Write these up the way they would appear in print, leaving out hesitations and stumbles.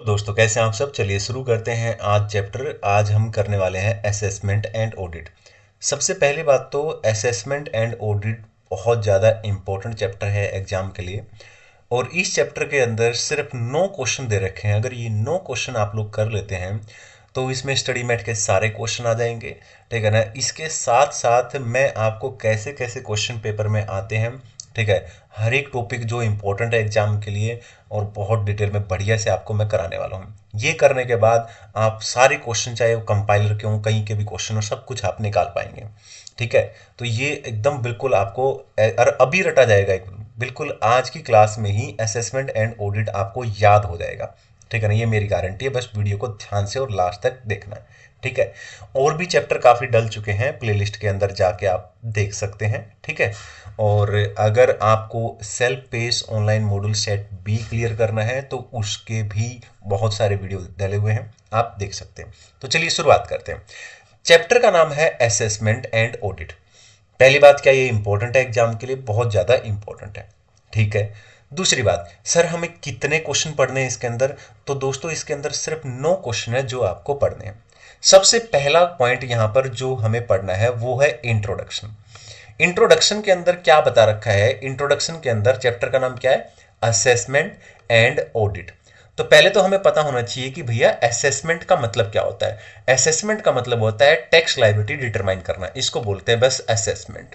दोस्तों कैसे हैं आप सब। चलिए शुरू करते हैं आज चैप्टर। आज हम करने वाले हैं असेसमेंट एंड ऑडिट। सबसे पहली बात तो असेसमेंट एंड ऑडिट बहुत ज़्यादा इम्पोर्टेंट चैप्टर है एग्जाम के लिए। और इस चैप्टर के अंदर सिर्फ 9 क्वेश्चन दे रखे हैं। अगर ये 9 क्वेश्चन आप लोग कर लेते हैं तो इसमें स्टडी मैट के सारे क्वेश्चन आ जाएंगे, ठीक है ना। इसके साथ साथ मैं आपको कैसे कैसे क्वेश्चन पेपर में आते हैं, ठीक है, हर एक टॉपिक जो इम्पोर्टेंट है एग्जाम के लिए और बहुत डिटेल में बढ़िया से आपको मैं कराने वाला हूँ। ये करने के बाद आप सारे क्वेश्चन, चाहे वो कंपाइलर के हों, कहीं के भी क्वेश्चन हो, सब कुछ आप निकाल पाएंगे, ठीक है। तो ये एकदम बिल्कुल आपको और अभी रटा जाएगा, बिल्कुल आज की क्लास में ही असेसमेंट एंड ऑडिट आपको याद हो जाएगा, ठीक है ना। ये मेरी गारंटी है, बस वीडियो को ध्यान से और लास्ट तक देखना है, ठीक है। और भी चैप्टर काफ़ी डल चुके हैं, प्लेलिस्ट के अंदर जाके आप देख सकते हैं, ठीक है। और अगर आपको self pace online module set B clear करना है तो उसके भी बहुत सारे वीडियो डले हुए हैं, आप देख सकते हैं। तो चलिए शुरुआत करते हैं। चैप्टर का नाम है असेसमेंट एंड ऑडिट। पहली बात, क्या ये इंपॉर्टेंट है एग्जाम के लिए? बहुत ज़्यादा इंपॉर्टेंट है, ठीक है। दूसरी बात, सर हमें कितने क्वेश्चन पढ़ने हैं इसके अंदर? तो दोस्तों इसके अंदर सिर्फ 9 क्वेश्चन है जो आपको पढ़ने हैं। सबसे पहला पॉइंट यहां पर जो हमें पढ़ना है वो है इंट्रोडक्शन। इंट्रोडक्शन के अंदर क्या बता रखा है? इंट्रोडक्शन के अंदर चैप्टर का नाम क्या है? Assessment and audit. तो पहले तो हमें पता होना चाहिए कि भैया असेसमेंट का मतलब क्या होता है। असेसमेंट का मतलब होता है टैक्स लायबिलिटी डिटरमाइन करना, इसको बोलते हैं बस असेसमेंट,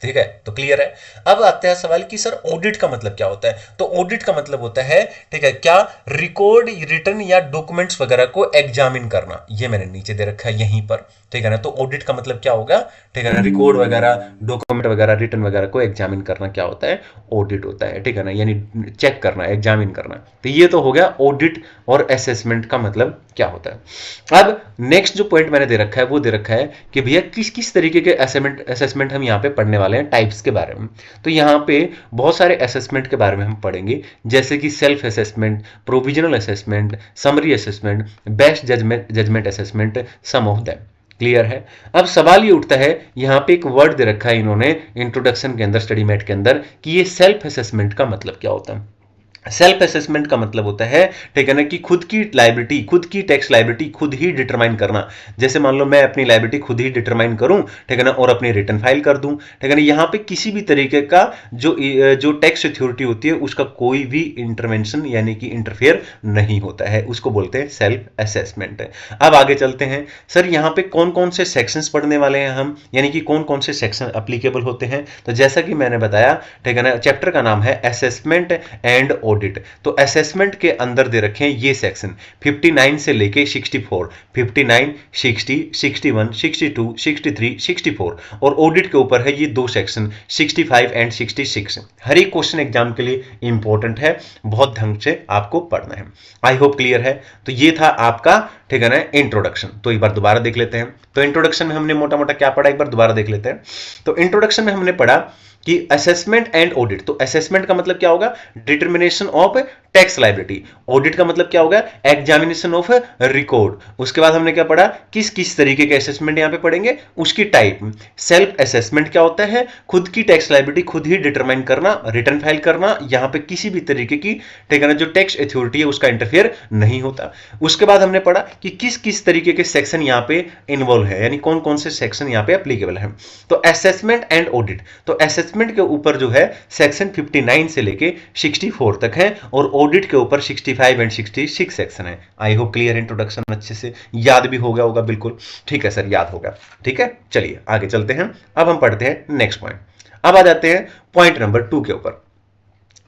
ठीक है। तो क्लियर है। अब आते हैं सवाल कि सर ऑडिट का मतलब क्या होता है? तो ऑडिट का मतलब होता है, ठीक है, क्या रिकॉर्ड, रिटर्न या डॉक्यूमेंट्स वगैरह को एग्जामिन करना। ये मैंने नीचे दे रखा है यहीं पर, ठीक है ना। तो ऑडिट का मतलब क्या होगा, ठीक है ना, रिकॉर्ड वगैरह, डॉक्यूमेंट वगैरह, रिटर्न वगैरह को एग्जामिन करना क्या होता है? ऑडिट होता है, ठीक है ना, यानी चेक करना, एग्जामिन करना। तो ये तो हो गया ऑडिट और असेसमेंट का मतलब क्या होता है। अब नेक्स्ट जो पॉइंट मैंने दे रखा है वो दे रखा है कि भैया किस किस तरीके के असेसमेंट हम यहाँ पे पढ़ने वाले हैं, टाइप्स के बारे में। तो यहाँ पे बहुत सारे असेसमेंट के बारे में हम पढ़ेंगे, जैसे कि self assessment, provisional assessment, summary assessment, best judgement assessment, sum of them. Clear है। अब सवाल ये उठता है, यहाँ पे एक वर्ड दे रखा है इन्होंने इंट्रोडक्शन के अंदर, स्टडी मैट के अंदर, कि ये सेल्फ असेसमेंट का मतलब क्या होता है। सेल्फ असेसमेंट का मतलब होता है, ठीक है ना, कि खुद की लायबिलिटी, खुद की टैक्स लायबिलिटी खुद ही डिटरमाइन करना। जैसे मान लो मैं अपनी लायबिलिटी खुद ही डिटरमाइन करूं, ठीक है ना, और अपनी रिटर्न फाइल कर दूं, ठीक है ना। यहां पे किसी भी तरीके का जो टैक्स अथॉरिटी होती है उसका कोई भी इंटरवेंशन यानी कि इंटरफेयर नहीं होता है, उसको बोलते हैं सेल्फ असेसमेंट। अब आगे चलते हैं। सर यहाँ पे कौन कौन से सेक्शंस पढ़ने वाले हैं हम, यानी कि कौन कौन से सेक्शन अप्लीकेबल होते हैं? तो जैसा कि मैंने बताया, ठीक है ना, चैप्टर का नाम है असेसमेंट एंड ऑडिट। तो असेसमेंट के अंदर दे रखे हैं ये सेक्शन 59 से लेके 64, 59, 60, 61, 62, 63, 64। और ऑडिट के ऊपर है ये 2 सेक्शन 65 एंड 66। हर एक क्वेश्चन एग्जाम के लिए इंपॉर्टेंट है, बहुत ढंग से आपको पढ़ना है। आई होप क्लियर है। तो ये था आपका, ठीक है ना, इंट्रोडक्शन। तो एक बार दोबारा देख लेते हैं। तो इंट्रोडक्शन में हमने मोटा मोटा क्या पढ़ा, एक बार दोबारा देख लेते हैं। तो इंट्रोडक्शन में हमने पढ़ा कि असेसमेंट एंड ऑडिट। तो असेसमेंट का मतलब क्या होगा? Determination of tax liability. Audit का मतलब क्या होगा? Examination of record. उसके बाद हमने क्या पढ़ा, किस किस तरीके के असेसमेंट यहां पे पढ़ेंगे, उसकी टाइप। सेल्फ असेसमेंट क्या होता है? खुद की टैक्स लायबिलिटी खुद ही डिटरमाइन करना, रिटर्न फाइल करना, यहां पे किसी भी तरीके की, ठीक है ना, जो टैक्स अथॉरिटी है उसका इंटरफेयर नहीं होता। उसके बाद हमने पढ़ा कि किस किस तरीके के सेक्शन यहां पे इन्वॉल्व है, यानी कौन कौन से सेक्शन यहां पे एप्लीकेबल है। तो असेसमेंट एंड ऑडिट, तो असेसमेंट के ऊपर जो है सेक्शन 59 से लेके 64 तक है, और ऑडिट के ऊपर 65 एंड 66 सेक्शन है। आई होप क्लियर, इंट्रोडक्शन अच्छे से याद भी हो गया होगा, बिल्कुल ठीक है सर, याद होगा, ठीक है। चलिए आगे चलते हैं। अब हम पढ़ते हैं नेक्स्ट पॉइंट। अब आ जाते हैं पॉइंट नंबर 2 के ऊपर,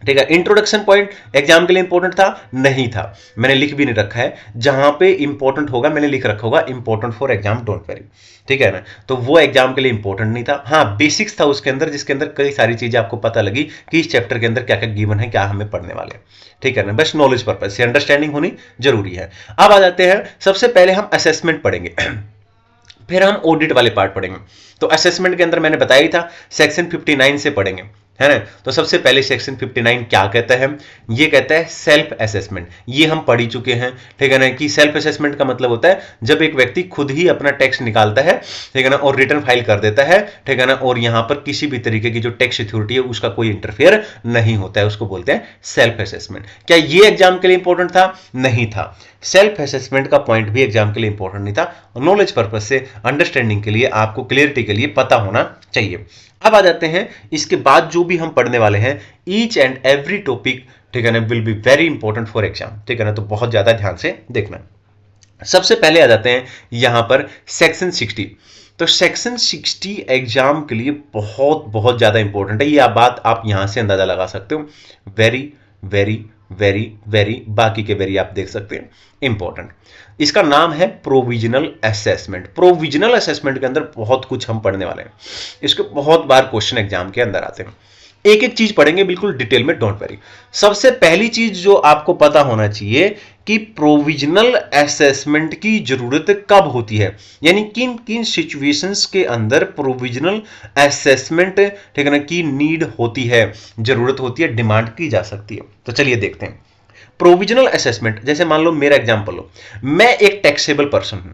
ठीक है। इंट्रोडक्शन पॉइंट एग्जाम के लिए इंपॉर्टेंट था? नहीं था, मैंने लिख भी नहीं रखा है। जहां पे इंपॉर्टेंट होगा मैंने लिख रखा होगा important for exam, don't worry, ठीक है ना। तो वो एग्जाम के लिए इंपॉर्टेंट नहीं था। हाँ, बेसिक्स था उसके अंदर, जिसके अंदर कई सारी चीजें आपको पता लगी कि इस चैप्टर के अंदर क्या क्या गिवन है, क्या हमें पढ़ने वाले हैं, ठीक है ना। बस नॉलेज पर्पज से अंडरस्टैंडिंग होनी जरूरी है। अब आ जाते हैं, सबसे पहले हम असेसमेंट पढ़ेंगे फिर हम ऑडिट वाले पार्ट पढ़ेंगे। तो असेसमेंट के अंदर मैंने बताया ही था, सेक्शन 59 से पढ़ेंगे, है ना। तो सबसे पहले सेक्शन 59 क्या कहता है, ये कहता है सेल्फ असेसमेंट। ये हम पढ़ ही चुके हैं, ठीक है ना, कि सेल्फ असेसमेंट का मतलब होता है जब एक व्यक्ति खुद ही अपना टैक्स निकालता है, ठीक है ना, और रिटर्न फाइल कर देता है, ठीक है ना, और यहां पर किसी भी तरीके की जो टैक्स अथॉरिटी है उसका कोई इंटरफेयर नहीं होता है, उसको बोलते हैं सेल्फ असेसमेंट। क्या ये एग्जाम के लिए इंपॉर्टेंट था? नहीं था। सेल्फ असेसमेंट का पॉइंट भी एग्जाम के लिए इंपॉर्टेंट नहीं था। नॉलेज पर्पज से, अंडरस्टैंडिंग के लिए, आपको क्लियरिटी के लिए पता होना चाहिए। अब आ जाते हैं इसके बाद जो भी हम पढ़ने वाले हैं, ईच एंड एवरी टॉपिक, ठीक है ना, will be very important for exam, ठीक है ना, तो बहुत ज्यादा ध्यान से देखना। सबसे पहले आ जाते हैं यहां पर सेक्शन 60। तो सेक्शन 60 एग्जाम के लिए बहुत बहुत ज्यादा इंपॉर्टेंट है। ये बात आप यहां से अंदाजा लगा सकते हो। वेरी वेरी वेरी वेरी, बाकी के वेरी आप देख सकते हैं, इंपॉर्टेंट। इसका नाम है प्रोविजनल असेसमेंट। प्रोविजनल असेसमेंट के अंदर बहुत कुछ हम पढ़ने वाले हैं। इसके बहुत बार क्वेश्चन एग्जाम के अंदर आते हैं। एक एक चीज पढ़ेंगे बिल्कुल डिटेल में, डोंट वरी। सबसे पहली चीज जो आपको पता होना चाहिए कि प्रोविजनल असेसमेंट की जरूरत कब होती है, यानी किन किन सिचुएशंस के अंदर प्रोविजनल असेसमेंट, ठीक है ना, की नीड होती है, जरूरत होती है, डिमांड की जा सकती है। तो चलिए देखते हैं प्रोविजनल असेसमेंट। जैसे मान लो मेरा एग्जांपल लो, मैं एक टैक्सेबल पर्सन हूं,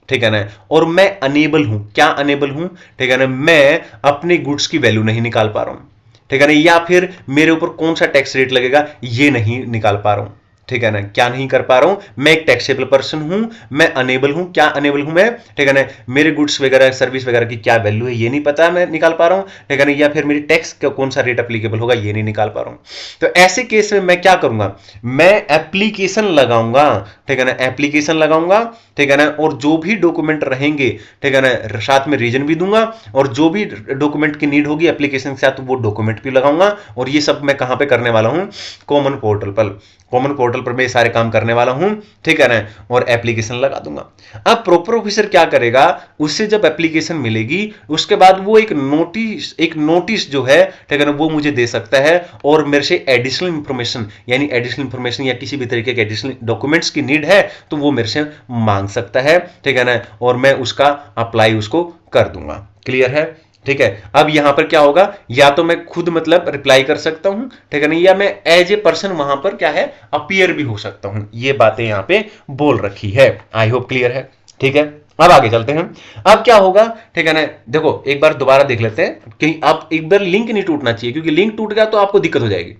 ठीक है ना, और मैं अनेबल हूं। क्या अनेबल हूं? ठीक है ना, मैं अपने गुड्स की वैल्यू नहीं निकाल पा रहा हूं, ठीक है ना, या फिर मेरे ऊपर कौन सा टैक्स रेट लगेगा ये नहीं निकाल पा रहा हूं, ठीक है ना, क्या नहीं कर पा रहा हूं। मैं एक टैक्सेबल पर्सन हूं, मैं अनेबल हूं। क्या अनेबल हूं मैं? ठीक है ना, मेरे गुड्स वगैरह सर्विस वगैरह की क्या वैल्यू है ये नहीं पता, मैं निकाल पा रहा हूं, ठीक है ना, या फिर मेरी टैक्स का कौन सा रेट एप्लीकेबल होगा ये नहीं निकाल पा रहा हूं। तो ऐसे केस में मैं क्या करूंगा, मैं एप्लीकेशन लगाऊंगा, ठीक है ना, एप्लीकेशन लगाऊंगा, ठीक है ना, और जो भी डॉक्यूमेंट रहेंगे, ठीक है ना, साथ में रीजन भी दूंगा, और जो भी डॉक्यूमेंट की नीड होगी एप्लीकेशन के साथ वो डॉक्यूमेंट भी लगाऊंगा। और ये सब मैं कहां पे करने वाला हूं? कॉमन पोर्टल पर। कॉमन पोर्टल पर मैं ये सारे काम करने वाला हूं, ठीक है ना, और एप्लीकेशन लगा दूंगा। अब प्रॉपर ऑफिसर क्या करेगा, उससे जब एप्लीकेशन मिलेगी उसके बाद वो एक नोटिस जो है, ठीक है ना, वो मुझे दे सकता है, और मेरे से एडिशनल इंफॉर्मेशन, यानी एडिशनल इंफॉर्मेशन या किसी भी तरीके के एडिशनल डॉक्यूमेंट्स की नीड है तो वो मेरे से मांग सकता है, ठीक है ना, और मैं उसका अप्लाई उसको कर दूंगा। क्लियर है? ठीक है। अब यहां पर क्या होगा, या तो मैं खुद मतलब रिप्लाई कर सकता हूं, ठीक है ना, या मैं एज ए पर्सन वहां पर क्या है अपीयर भी हो सकता हूं। ये बातें यहां पे बोल रखी है। आई होप क्लियर है। ठीक है, अब आगे चलते हैं। अब क्या होगा, ठीक है ना, देखो एक बार दोबारा देख लेते हैं कि आप एक बार लिंक नहीं टूटना चाहिए, क्योंकि लिंक टूट गया तो आपको दिक्कत हो जाएगी,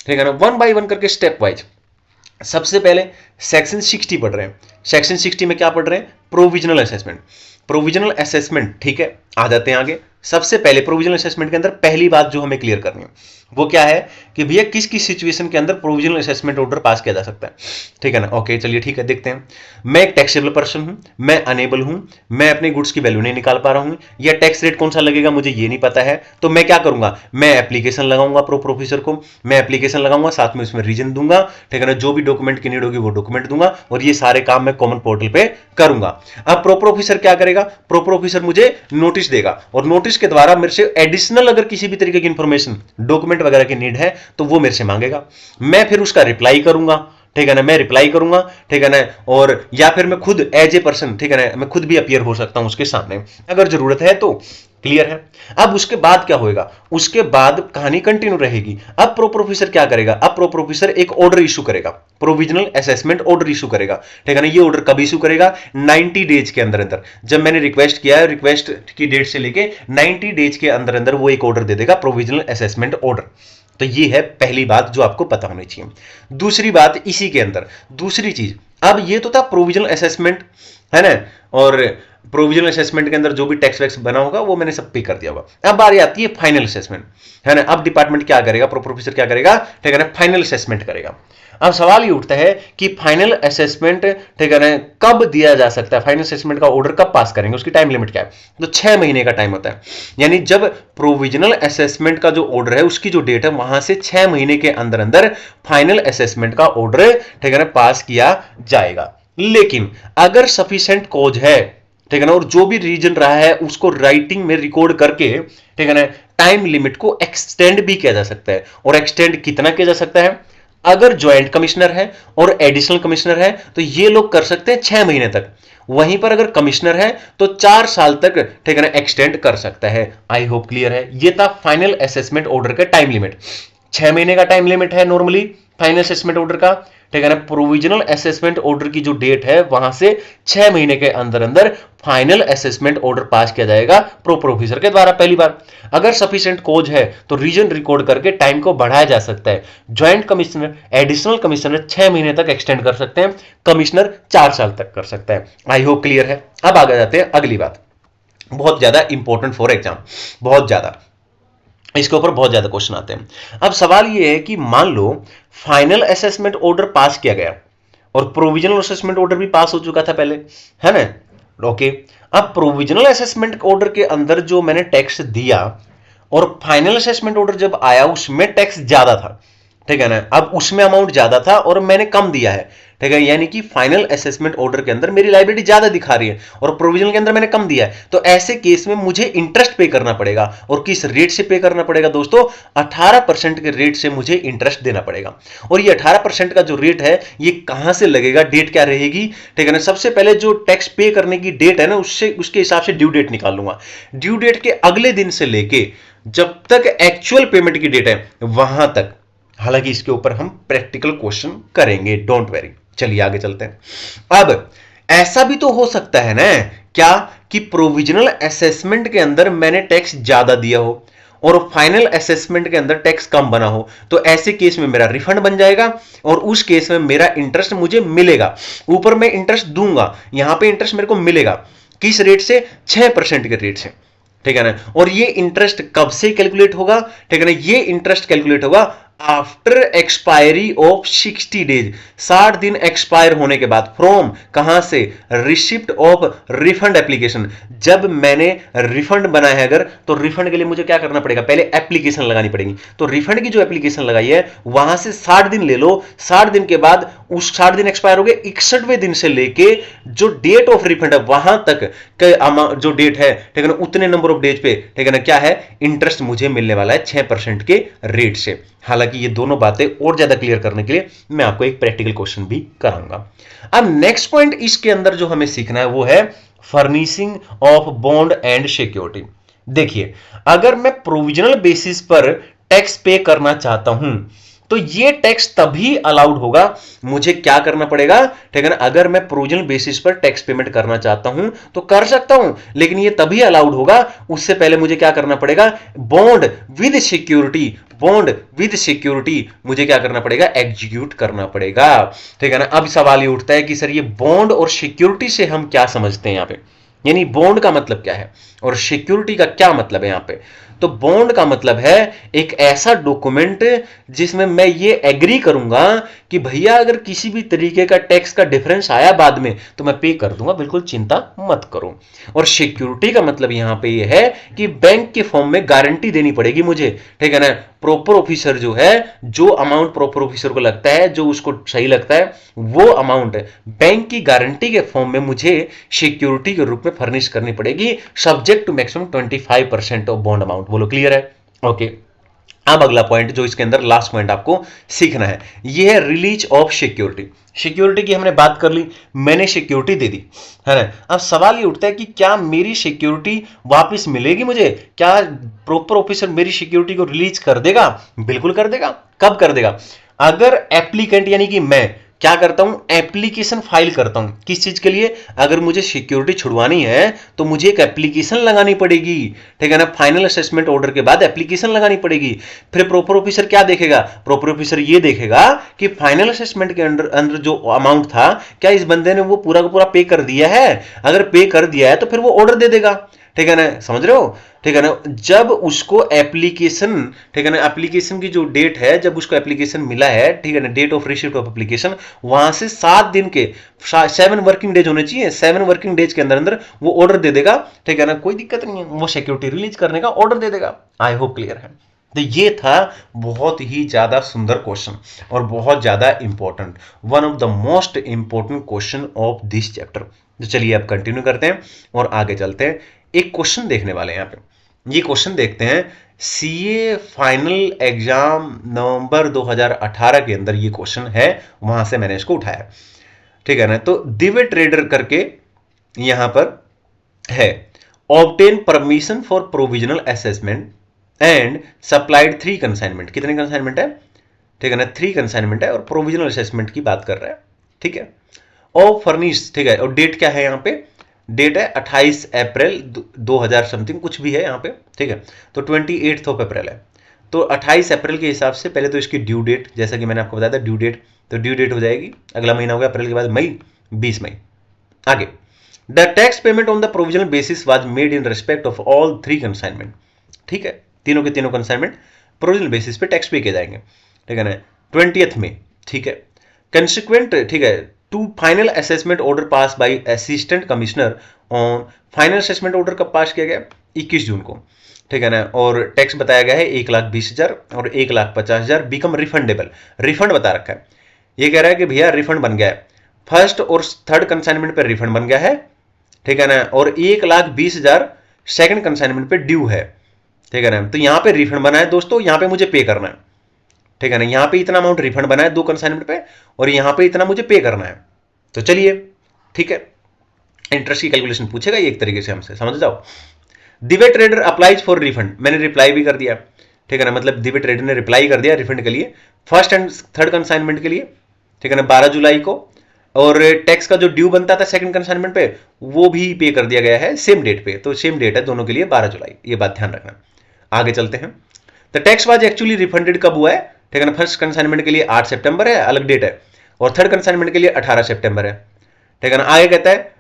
ठीक है ना। वन बाय वन करके स्टेप वाइज। सबसे पहले सेक्शन 60 पढ़ रहे हैं। सेक्शन 60 में क्या पढ़ रहे हैं? Provisional assessment. प्रोविजनल असेसमेंट, ठीक है, आ जाते हैं आगे। सबसे पहले प्रोविजनल असेसमेंट के अंदर पहली बात जो हमें क्लियर करनी है वो क्या है कि भैया किस किस सिचुएशन के अंदर प्रोविजनल असेसमेंट ऑर्डर पास किया जा सकता है, ठीक है ना। ओके चलिए ठीक है, देखते हैं। मैं एक टैक्सेबल पर्सन हूं, मैं अनेबल हूं, मैं अपने गुड्स की वैल्यू नहीं निकाल पा रहा हूं, या टैक्स रेट कौन सा लगेगा मुझे ये नहीं पता है, तो मैं क्या करूंगा, मैं एप्लीकेशन लगाऊंगा प्रॉपर ऑफिसर को, मैं एप्लीकेशन लगाऊंगा, साथ में उसमें रीजन दूंगा, ठीक है ना, जो भी डॉक्यूमेंट की नीड होगी वो डॉक्यूमेंट दूंगा, और ये सारे काम मैं कॉमन पोर्टल पे करूंगा। अब प्रॉपर ऑफिसर क्या करेगा, प्रॉपर ऑफिसर मुझे नोटिस देगा, और नोटिस के द्वारा मेरे से एडिशनल अगर किसी भी तरीके की इंफॉर्मेशन डॉक्यूमेंट वगैरह की नीड है तो वो मेरे से मांगेगा। मैं फिर उसका रिप्लाई करूंगा, ठीक है ना, मैं रिप्लाई करूंगा, ठीक है ना, और या फिर मैं खुद एज ए पर्सन, ठीक है ना, मैं खुद भी अपीयर हो सकता हूं उसके सामने अगर जरूरत है तो। क्लियर है? अब उसके बाद क्या होगा, उसके बाद कहानी कंटिन्यू रहेगी। अब प्रोपर ऑफिसर क्या करेगा, अब प्रोपर ऑफिसर एक ऑर्डर इशू करेगा, प्रोविजनल असेसमेंट ऑर्डर इशू करेगा, ठीक है ना। ये ऑर्डर कब इशू करेगा? 90 डेज के अंदर अंदर। जब मैंने रिक्वेस्ट किया है, रिक्वेस्ट की डेट से लेके 90 डेज के अंदर अंदर वो एक ऑर्डर दे देगा, प्रोविजनल असेसमेंट ऑर्डर। तो ये है पहली बात जो आपको पता होनी चाहिए। दूसरी बात इसी के अंदर, दूसरी चीज, अब ये तो था प्रोविजनल असेसमेंट, है ना, और प्रोविजनल असेसमेंट के अंदर जो भी टैक्स वैक्स बना होगा वो मैंने सब पे कर दिया होगा। अब बारी आती है फाइनल असेसमेंट, है ना। अब डिपार्टमेंट क्या करेगा, प्रॉपर ऑफिसर क्या करेगा, ठीक है ना, फाइनल असेसमेंट करेगा। अब सवाल ये उठता है कि फाइनल असेसमेंट, ठीक है ना, कब दिया जा सकता है, फाइनल असेसमेंट का ऑर्डर कब पास करेंगे, उसकी टाइम लिमिट क्या है? तो 6 महीने का टाइम होता है। यानी जब प्रोविजनल असेसमेंट का जो ऑर्डर है उसकी जो डेट है वहां से 6 महीने के अंदर अंदर फाइनल असेसमेंट का ऑर्डर, ठीक है ना, पास किया जाएगा। लेकिन अगर सफिशिएंट कॉज है, ठीक है ना, और जो भी रीजन रहा है उसको राइटिंग में रिकॉर्ड करके, ठीक है ना, टाइम लिमिट को एक्सटेंड भी किया जा सकता है। और एक्सटेंड कितना किया जा सकता है? अगर ज्वाइंट कमिश्नर है और एडिशनल कमिश्नर है तो ये लोग कर सकते हैं 6 महीने तक, वहीं पर अगर कमिश्नर है तो 4 साल तक, ठीक है ना, एक्सटेंड कर सकता है। आई होप क्लियर है। ये था फाइनल असेसमेंट ऑर्डर का टाइम लिमिट। 6 महीने का टाइम लिमिट है नॉर्मली फाइनल असेसमेंट ऑर्डर का, ठीक है ना। प्रोविजनल असेसमेंट ऑर्डर की जो डेट है वहां से 6 महीने के अंदर अंदर फाइनल असेसमेंट ऑर्डर पास किया जाएगा प्रोपर ऑफिसर के द्वारा पहली बार। अगर सफिशिएंट कोज है तो रीजन रिकॉर्ड करके टाइम को बढ़ाया जा सकता है। ज्वाइंट कमिश्नर, एडिशनल कमिश्नर 6 महीने तक एक्सटेंड कर सकते हैं, कमिश्नर 4 साल तक कर सकता है। आई होप क्लियर है। अब आगे जाते हैं अगली बात, बहुत ज्यादा इंपॉर्टेंट फॉर एग्जाम, बहुत ज्यादा, इसके ऊपर बहुत ज्यादा क्वेश्चन आते हैं। अब सवाल यह है कि मान लो फाइनल असेसमेंट ऑर्डर पास किया गया और प्रोविजनल असेसमेंट ऑर्डर भी पास हो चुका था पहले, है ना, ओके। अब प्रोविजनल असेसमेंट ऑर्डर के अंदर जो मैंने टैक्स दिया और फाइनल असेसमेंट ऑर्डर जब आया उसमें टैक्स ज्यादा था, ठीक है ना। अब उसमें अमाउंट ज्यादा था और मैंने कम दिया है, ठीक है, यानी कि फाइनल असेसमेंट ऑर्डर के अंदर मेरी लायबिलिटी ज्यादा दिखा रही है और प्रोविजनल के अंदर मैंने कम दिया है। तो ऐसे केस में मुझे इंटरेस्ट पे करना पड़ेगा। और किस रेट से पे करना पड़ेगा दोस्तों? 18% के रेट से मुझे इंटरेस्ट देना पड़ेगा। और ये 18% का जो रेट है ये कहां से लगेगा, डेट क्या रहेगी, ठीक है ना। सबसे पहले जो टैक्स पे करने की डेट है ना, उसके हिसाब से ड्यू डेट निकाल लूंगा। ड्यू डेट के अगले दिन से लेके जब तक एक्चुअल पेमेंट की डेट है वहां तक, हालांकि इसके ऊपर हम प्रैक्टिकल क्वेश्चन करेंगे, डोंट वेरी। चलिए आगे चलते हैं। अब ऐसा भी तो हो सकता है ना क्या कि प्रोविजनल असेसमेंट के अंदर मैंने टैक्स ज्यादा दिया हो और फाइनल असेसमेंट के अंदर टैक्स कम बना हो, तो ऐसे केस में मेरा रिफंड बन जाएगा और उस केस में मेरा इंटरेस्ट मुझे मिलेगा। ऊपर मैं इंटरेस्ट दूंगा, यहां पे इंटरेस्ट मेरे को मिलेगा किस रेट से? 6% के रेट से, ठीक है ना। और ये इंटरेस्ट कब से कैलकुलेट होगा, ठीक है ना? ये इंटरेस्ट कैलकुलेट होगा आफ्टर एक्सपायरी ऑफ 60 डेज, 60 दिन एक्सपायर होने के बाद। फ्रॉम कहां से? Receipt of refund application. जब मैंने रिफंड बनाया है अगर, तो रिफंड के लिए मुझे क्या करना पड़ेगा? पहले एप्लीकेशन लगानी पड़ेगी। तो रिफंड की जो एप्लीकेशन लगाई है वहां से 60 दिन ले लो, 60 दिन के बाद उस 60 दिन एक्सपायर हो गए, 61वें दिन से लेके जो डेट ऑफ रिफंड है वहां तक जो डेट है, ठीक है ना, उतने नंबर ऑफ डेज पे, ठीक है ना, क्या है? इंटरेस्ट मुझे मिलने वाला है 6% के रेट से। हालांकि ये दोनों बातें और ज्यादा क्लियर करने के लिए मैं आपको एक प्रैक्टिकल क्वेश्चन भी कराऊंगा। अब नेक्स्ट पॉइंट इसके अंदर जो हमें सीखना है वो है furnishing of bond and security. देखिए, अगर मैं प्रोविजनल बेसिस पर टैक्स पे करना चाहता हूं तो ये टैक्स तभी अलाउड होगा, मुझे क्या करना पड़ेगा, ठीक है ना। अगर मैं प्रोविजनल बेसिस पर टैक्स पेमेंट करना चाहता हूं तो कर सकता हूं, लेकिन ये तभी अलाउड होगा, उससे पहले मुझे क्या करना पड़ेगा? Bond with security, bond with security मुझे क्या करना पड़ेगा? एग्जीक्यूट करना पड़ेगा, ठीक है ना। अब सवाल ये उठता है कि सर ये बॉन्ड और सिक्योरिटी से हम क्या समझते हैं यहां पे, यानी बॉन्ड का मतलब क्या है और सिक्योरिटी का क्या मतलब है यहां पे? तो बॉन्ड का मतलब है एक ऐसा डॉक्यूमेंट जिसमें मैं ये एग्री करूंगा कि भैया अगर किसी भी तरीके का टैक्स का डिफरेंस आया बाद में तो मैं पे कर दूंगा, बिल्कुल चिंता मत करो। और सिक्योरिटी का मतलब यहां पे ये है कि बैंक के फॉर्म में गारंटी देनी पड़ेगी मुझे, ठीक है ना। प्रॉपर ऑफिसर जो है, जो अमाउंट प्रॉपर ऑफिसर को लगता है, जो उसको सही लगता है, वो अमाउंट बैंक की गारंटी के फॉर्म में मुझे सिक्योरिटी के रूप में फर्निश करनी पड़ेगी, subject to maximum 25% of bond amount. बोलो क्लियर है? ओके। अब अगला पॉइंट जो इसके अंदर लास्ट पॉइंट आपको सीखना है ये है रिलीज ऑफ सिक्योरिटी। सिक्योरिटी की हमने बात कर ली, मैंने सिक्योरिटी दे दी, है ना। अब सवाल ये उठता है कि क्या मेरी सिक्योरिटी वापस मिलेगी मुझे? क्या प्रॉपर ऑफिसर मेरी सिक्योरिटी को रिलीज कर देगा? बिल्कुल कर देगा। कब कर देगा? अगर एप्लीकेंट यानी कि मैं क्या करता हूं? एप्लीकेशन फाइल करता हूं। किस चीज के लिए? अगर मुझे सिक्योरिटी छुड़वानी है तो मुझे एक एप्लीकेशन लगानी पड़ेगी, ठीक है ना। फाइनल असेसमेंट ऑर्डर के बाद एप्लीकेशन लगानी पड़ेगी। फिर प्रॉपर ऑफिसर क्या देखेगा? प्रॉपर ऑफिसर ये देखेगा कि फाइनल असेसमेंट के अंदर जो अमाउंट था क्या इस बंदे ने वो पूरा का पूरा पे कर दिया है। अगर पे कर दिया है तो फिर वो ऑर्डर दे देगा, ठीक है ना। समझ रहे हो? ठीक है ना। जब उसको एप्लीकेशन, ठीक है ना, एप्लीकेशन की जो डेट है, जब उसको एप्लीकेशन मिला है, ठीक है ना, date of receipt of application, वहां से 7 दिन के 7 वर्किंग डेज होने चाहिए, 7 वर्किंग डेज के अंदर अंदर वो ऑर्डर दे देगा, ठीक है ना। कोई दिक्कत नहीं है, वो सिक्योरिटी रिलीज करने का ऑर्डर दे देगा। आई होप क्लियर है। तो ये था बहुत ही ज्यादा सुंदर क्वेश्चन और बहुत ज्यादा important, one of the most important question of this chapter. तो चलिए अब कंटिन्यू करते हैं और आगे चलते हैं। एक क्वेश्चन देखने वाले हैं यहाँ पे, ये क्वेश्चन देखते हैं। सीए फाइनल एग्जाम नवंबर 2018 के अंदर ये क्वेश्चन है, वहां से मैंने इसको उठाया, ठीक है ना। तो दिव्य ट्रेडर करके यहां पर है obtain permission for provisional assessment and supplied 3 consignment. कितने कंसाइनमेंट है? ठीक है ना, 3 कंसाइनमेंट है और प्रोविजनल असेसमेंट की बात कर रहा है। ठीक है, और फर्निश, ठीक है, और डेट क्या है यहाँ पे? डेट है 28 अप्रैल 2000 समथिंग कुछ भी है यहाँ पे। ठीक है, तो 28 अप्रैल है, तो 28 अप्रैल के हिसाब से पहले तो इसकी ड्यू डेट, जैसा कि मैंने आपको बताया था ड्यू डेट, तो ड्यू डेट हो जाएगी, अगला महीना हो गया अप्रैल के बाद मई, 20 मई। आगे, the tax payment on the provisional basis was made in respect of all 3 consignment. ठीक है, तीनों के तीनों कंसाइनमेंट प्रोविजनल बेसिस पे टैक्स पे किए जाएंगे। ठीक है ना, 20 में। ठीक है, कंसिक्वेंट, ठीक है, to final assessment order pass by assistant commissioner on final assessment order कब पास किया गया? 21 जून को। ठीक है ना, और टैक्स बताया गया है 1,20,000 और 1,50,000 बिकम रिफंडेबल। रिफंड बता रखा है, ये कह रहा है कि भैया रिफंड बन गया है, फर्स्ट और थर्ड कंसाइनमेंट पर रिफंड बन गया है। ठीक है ना, और 1,20,000 सेकंड कंसाइनमेंट पे ड्यू है। ठीक है ना, तो यहां पे रिफंड बना है दोस्तों, यहां पे मुझे पे करना है। ठीक है ना, यहां पे इतना अमाउंट रिफंड बना है 2 कंसाइनमेंट पे, और यहां पे इतना मुझे पे करना है। तो चलिए, ठीक है, इंटरेस्ट की कैलकुलेशन पूछेगा ये एक तरीके से, हमसे समझ जाओ। दिवे ट्रेडर अप्लाइज फॉर रिफंड, मैंने रिप्लाई भी कर दिया। ठीक है ना, मतलब दिवे ट्रेडर ने रिप्लाई कर दिया रिफंड के लिए, फर्स्ट एंड थर्ड कंसाइनमेंट के लिए। ठीक है ना, 12 जुलाई को, और टैक्स का जो ड्यू बनता था सेकंड कंसाइनमेंट पे वो भी पे कर दिया गया है सेम डेट पे, तो सेम डेट है दोनों के लिए 12 जुलाई, ये बात ध्यान रखना। आगे चलते हैं, the tax was actually refunded कब हुआ है? ठीक है ना, फर्स्ट कंसाइनमेंट के लिए 8 सितंबर है, अलग डेट है, और थर्ड कंसाइनमेंट के लिए 18 सितंबर है। ठीक है ना, आगे कहता है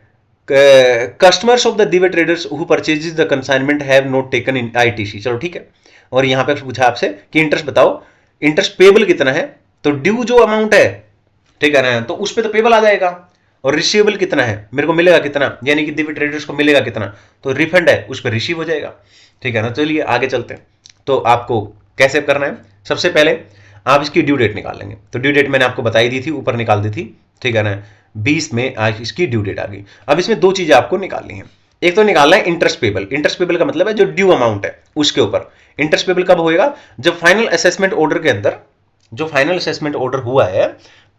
कस्टमर्स ऑफ द दिवे traders who purchases the consignment have not taken in ITC. चलो ठीक है, और यहां पे पूछा आपसे कि इंटरेस्ट बताओ, इंटरेस्ट पेबल कितना है? तो ड्यू जो अमाउंट है, ठीक है ना, तो उस पर तो पेबल आ जाएगा, और रिसीवेबल कितना है, मेरे को मिलेगा कितना, यानी कि दिवे ट्रेडर्स को मिलेगा कितना, तो रिफंड है उस पर रिसीव हो जाएगा। ठीक है ना, चलिए आगे चलते हैं। तो आपको कैसे करना है? सबसे पहले आप इसकी ड्यू डेट निकाल लेंगे, तो ड्यू डेट मैंने आपको बताई दी थी, ऊपर निकाल दी थी। ठीक है ना, 20 में आज इसकी ड्यू डेट आ गई। अब इसमें 2 चीजें आपको निकालनी है, एक तो निकालना है इंटरेस्ट पेबल। इंटरेस्ट पेबल का मतलब है जो ड्यू अमाउंट है उसके ऊपर। इंटरेस्ट पेबल कब होएगा? जब फाइनल असेसमेंट ऑर्डर के अंदर, जो फाइनल असेसमेंट ऑर्डर हुआ है,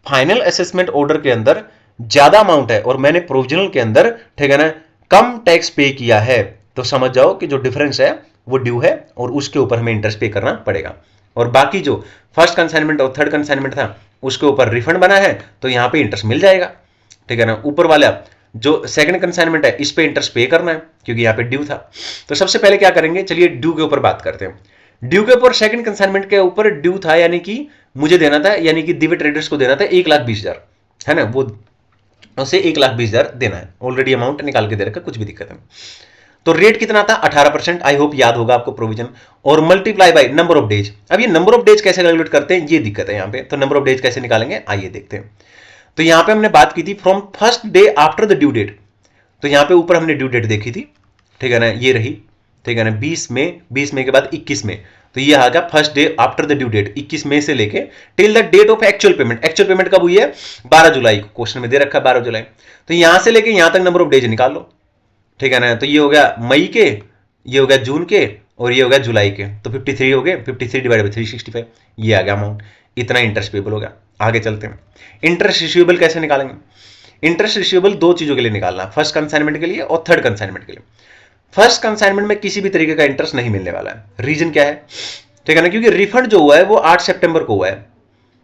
फाइनल असेसमेंट ऑर्डर के अंदर ज्यादा अमाउंट है और मैंने प्रोविजनल के अंदर, ठीक है ना, कम टैक्स पे किया है, तो समझ जाओ कि जो डिफरेंस है वो ड्यू है और उसके ऊपर हमें इंटरेस्ट पे करना पड़ेगा। और बाकी जो फर्स्ट कंसाइनमेंट और थर्ड कंसाइनमेंट था उसके ऊपर रिफंड बना है, तो यहां पे इंटरेस्ट मिल जाएगा। ठीक है ना, ऊपर वाला जो सेकंड कंसाइनमेंट है इस पे इंटरेस्ट पे करना है क्योंकि यहां पे ड्यू था। तो सबसे पहले क्या करेंगे, चलिए ड्यू के ऊपर बात करते हैं। ड्यू के ऊपर सेकंड कंसाइनमेंट के ऊपर ड्यू था, यानी कि मुझे देना था, यानी कि दिवे ट्रेडर्स को देना था 1,20,000, है ना, वो उसे 1,20,000 देना है। ऑलरेडी अमाउंट निकाल के दे रखा, कुछ भी दिक्कत नहीं। तो रेट कितना था? 18%। आई होप याद होगा आपको प्रोविजन, और multiply by number of days. अब ये नंबर ऑफ डेज कैसे कैलकुलेट करते हैं, ये दिक्कत है यहाँ पे। तो नंबर ऑफ डेज कैसे निकालेंगे, आइए देखते हैं। तो यहां पे हमने बात की थी from first day after the due date, तो यहां पे ऊपर हमने ड्यू डेट देखी थी। ठीक है ना, ये रही। ठीक है ना, 20 मई, 20 मई के बाद 21 मई, तो ये आ गया first day after the due date, 21 मई से लेके till the date of actual payment. Actual payment कब हुई है? 12 जुलाई को, क्वेश्चन में दे रखा है 12 जुलाई। तो यहां से लेके यहां तक नंबर ऑफ डेज निकाल लो। ठीक है ना, तो ये हो गया मई के, ये हो गया जून के, और ये हो गया जुलाई के, तो 53 हो गए, 53 डिवाइड बाई 365, ये आ गया अमाउंट। इतना इंटरेस्ट पेबल हो गया। आगे चलते हैं, इंटरेस्ट रिसीवेबल कैसे निकालेंगे? इंटरेस्ट रिसीवेबल 2 चीजों के लिए निकालना, फर्स्ट कंसाइनमेंट के लिए और थर्ड कंसाइनमेंट के लिए। फर्स्ट कंसाइनमेंट में किसी भी तरीके का इंटरेस्ट नहीं मिलने वाला है। रीजन क्या है? ठीक है ना, क्योंकि रिफंड जो हुआ है वो 8 सितंबर को हुआ है,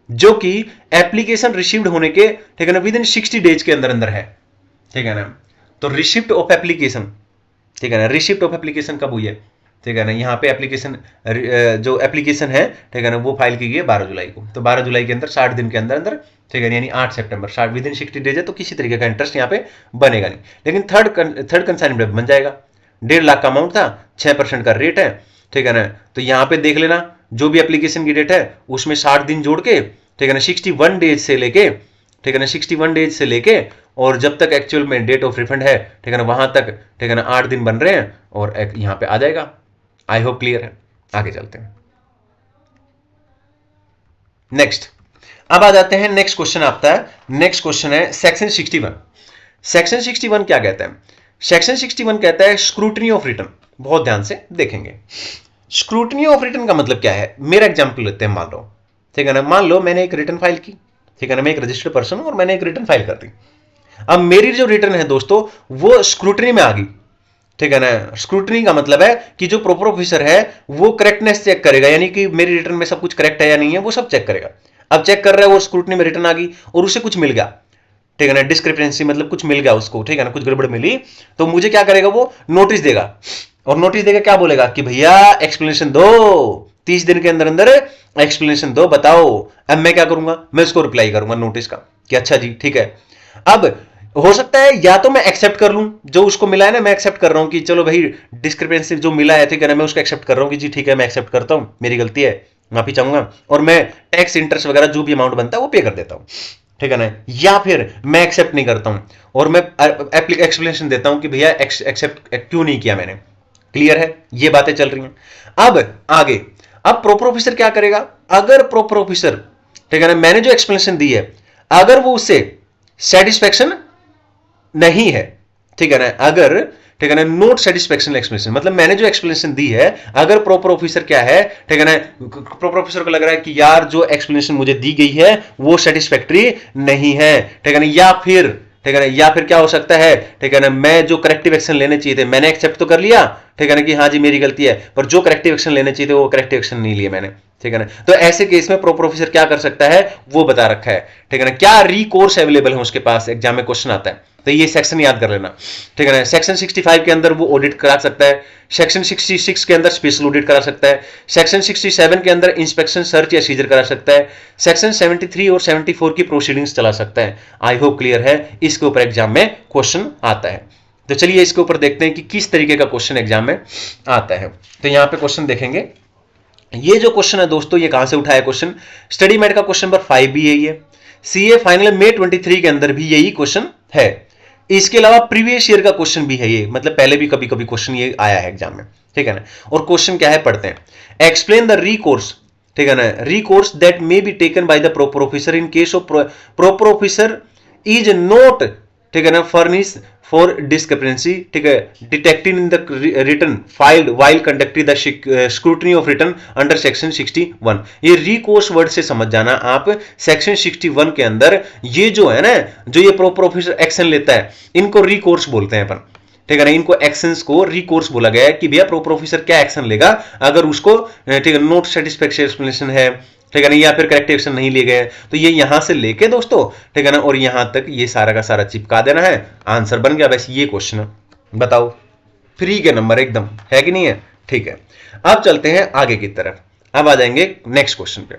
जो कि एप्लीकेशन रिसीव्ड होने के, ठीक है ना, विद इन 60 डेज के अंदर अंदर है। ठीक है ना, तो रिसिप्ट ऑफ एप्लीकेशन, ठीक है ना, रिसिप्ट ऑफ एप्लीकेशन कब हुई है? ठीक है ना, यहाँ पे एप्लीकेशन, जो एप्लीकेशन है, ठीक है ना, वो फाइल की गई है 12 जुलाई को, तो 12 जुलाई के अंदर 60 दिन के अंदर अंदर, ठीक है, यानी 8 सितंबर, 60 विद इन 60 डेज है, तो किसी तरीके का इंटरेस्ट यहाँ पे बनेगा नहीं। लेकिन थर्ड कंसाइनमेंट बन जाएगा। 1.5 लाख का अमाउंट था, 6% का रेट है। ठीक है ना, तो यहाँ पे देख लेना, जो भी एप्लीकेशन की डेट है उसमें 60 दिन जोड़ के, ठीक है ना, 61 डेज से लेके, ठीक है ना, 61 डेज से लेके, और जब तक एक्चुअल में डेट ऑफ रिफंड है, ठीक है ना, वहां तक, ठीक है ना, 8 दिन बन रहे हैं, और यहां पे आ जाएगा। आई होप क्लियर है। आगे चलते हैं, नेक्स्ट। अब आ जाते हैं, नेक्स्ट क्वेश्चन आता है, नेक्स्ट क्वेश्चन है सेक्शन 61। सेक्शन 61 क्या कहता है? सेक्शन 61 कहता है स्क्रूटनी ऑफ रिटर्न। बहुत ध्यान से देखेंगे, स्क्रूटनी ऑफ रिटर्न का मतलब क्या है। मेरा एग्जांपल लेते हैं, मान लो, ठीक है ना, मान लो मैंने एक रिटर्न फाइल की, ठीक है ना, मैं एक रजिस्टर्ड पर्सन हूं और मैंने एक रिटर्न फाइल कर दी। अब मेरी जो रिटर्न है दोस्तों वो स्क्रूटनी में आ गई, ठीक है ना। स्क्रूटनी का मतलब है कि जो प्रॉपर ऑफिसर है वो करेक्टनेस चेक करेगा, यानी कि मेरी रिटर्न में सब कुछ करेक्ट है या नहीं है वो सब चेक करेगा। अब चेक कर रहा है, वो स्क्रूटनी में रिटर्न आ गई और उसे कुछ मिल गया, ठीक है ना, डिस्क्रिपेंसी मतलब कुछ मिल गया उसको, ठीक है ना, कुछ गड़बड़ मिली, तो मुझे क्या करेगा, वो नोटिस देगा। और नोटिस देगा क्या बोलेगा कि भैया एक्सप्लेनेशन दो, 30 दिन के अंदर अंदर एक्सप्लेनेशन दो, बताओ। अब मैं क्या करूंगा, मैं उसको रिप्लाई करूंगा नोटिस का कि अच्छा जी ठीक है। अब हो सकता है या तो मैं एक्सेप्ट कर लूं जो उसको मिला है ना, मैं एक्सेप्ट कर रहा हूं कि चलो भाई डिस्क्रिपेंसी जो मिला है, ठीक है ना, मैं उसको एक्सेप्ट कर रहा हूं कि जी ठीक है मैं एक्सेप्ट करता हूं, मेरी गलती है, माफी चाहूंगा, और मैं टैक्स इंटरेस्ट वगैरह जो भी अमाउंट बनता है वो पे कर देता हूं, ठीक है ना। या फिर मैं एक्सेप्ट नहीं करता हूं और मैं एक्सप्लेनेशन देता हूं कि भैया एक्सेप्ट क्यों नहीं किया मैंने। क्लियर है, ये बातें चल रही हैं। अब आगे, अब प्रॉपर ऑफिसर क्या करेगा, अगर प्रॉपर ऑफिसर, ठीक है ना, मैंने जो एक्सप्लेनेशन दी है अगर वो उससे सेटिस्फेक्शन नहीं है, ठीक है ना, अगर, ठीक है ना, नोट सेटिस्फेक्शन एक्सप्लेनेशन मतलब मैंने जो एक्सप्लेनेशन दी है, अगर प्रॉपर ऑफिसर क्या है, ठीक है ना, प्रॉपर ऑफिसर को लग रहा है कि यार जो एक्सप्लेनेशन मुझे दी गई है वो सेटिस्फैक्टरी नहीं है, ठीक है ना, या फिर, ठीक है ना, या फिर क्या हो सकता है, ठीक है ना, मैं जो करेक्टिव एक्शन लेने चाहिए थे मैंने एक्सेप्ट तो कर लिया, ठीक है ना, कि हाँ जी मेरी गलती है, पर जो करेक्टिव एक्शन लेने चाहिए थे वो करेक्टिव एक्शन नहीं लिए मैंने, ठीक है ना। तो ऐसे केस में प्रॉपर ऑफिसर क्या कर सकता है वो बता रखा है, ठीक है ना, क्या रिकोर्स अवेलेबल है उसके पास, एग्जाम में क्वेश्चन आता है, तो ये सेक्शन याद कर लेना, ठीक है ना। सेक्शन 65 के अंदर वो ऑडिट करा सकता है, सेक्शन 66 के अंदर स्पेशल ऑडिट करा सकता है, सेक्शन 67 के अंदर इंस्पेक्शन सर्च या सीजर करा सकता है, सेक्शन 73 और 74 की प्रोसीडिंग्स चला सकता है। आई होप क्लियर है, इसके ऊपर एग्जाम में क्वेश्चन आता है। तो चलिए इसके ऊपर देखते हैं कि किस तरीके का क्वेश्चन एग्जाम में आता है। तो यहां पे क्वेश्चन देखेंगे, ये जो क्वेश्चन है दोस्तों ये कहां से उठाया क्वेश्चन, स्टडी मेट का क्वेश्चन नंबर 5 भी यही है, सीए फाइनल May 23 के अंदर भी यही क्वेश्चन है, इसके अलावा प्रीवियस ईयर का क्वेश्चन भी है ये, मतलब पहले भी कभी कभी क्वेश्चन ये आया है एग्जाम में, ठीक है ना। और क्वेश्चन क्या है पढ़ते हैं, एक्सप्लेन द रिकोर्स, ठीक है ना, recourse that may be taken by the proper officer in case of proper officer is not, ठीक है ना, फर्निश फॉर डिस्क्रिपेंसी, ठीक है, detecting in the return filed while conducting the scrutiny of return under section 61। ये recourse word से समझ जाना आप, सेक्शन 61 के अंदर ये जो है ना, जो ये प्रॉपर ऑफिसर एक्शन लेता है इनको रिकोर्स बोलते हैं अपन, ठीक है ना, इनको एक्शंस को रिकोर्स बोला गया है कि भैया प्रॉपर ऑफिसर क्या एक्शन लेगा अगर उसको, ठीक है, नोट सेटिस्फैक्शन एक्सप्लेनेशन है, ठीक है ना, या फिर करेक्टिव एक्शन नहीं लिए गए, तो ये यहां से लेके दोस्तों, ठीक है ना, और यहां तक ये सारा का सारा चिपका देना है, आंसर बन गया। बस ये क्वेश्चन बताओ, फ्री के नंबर एकदम है कि नहीं है, ठीक है। अब चलते हैं आगे की तरफ, अब आ जाएंगे नेक्स्ट क्वेश्चन पे।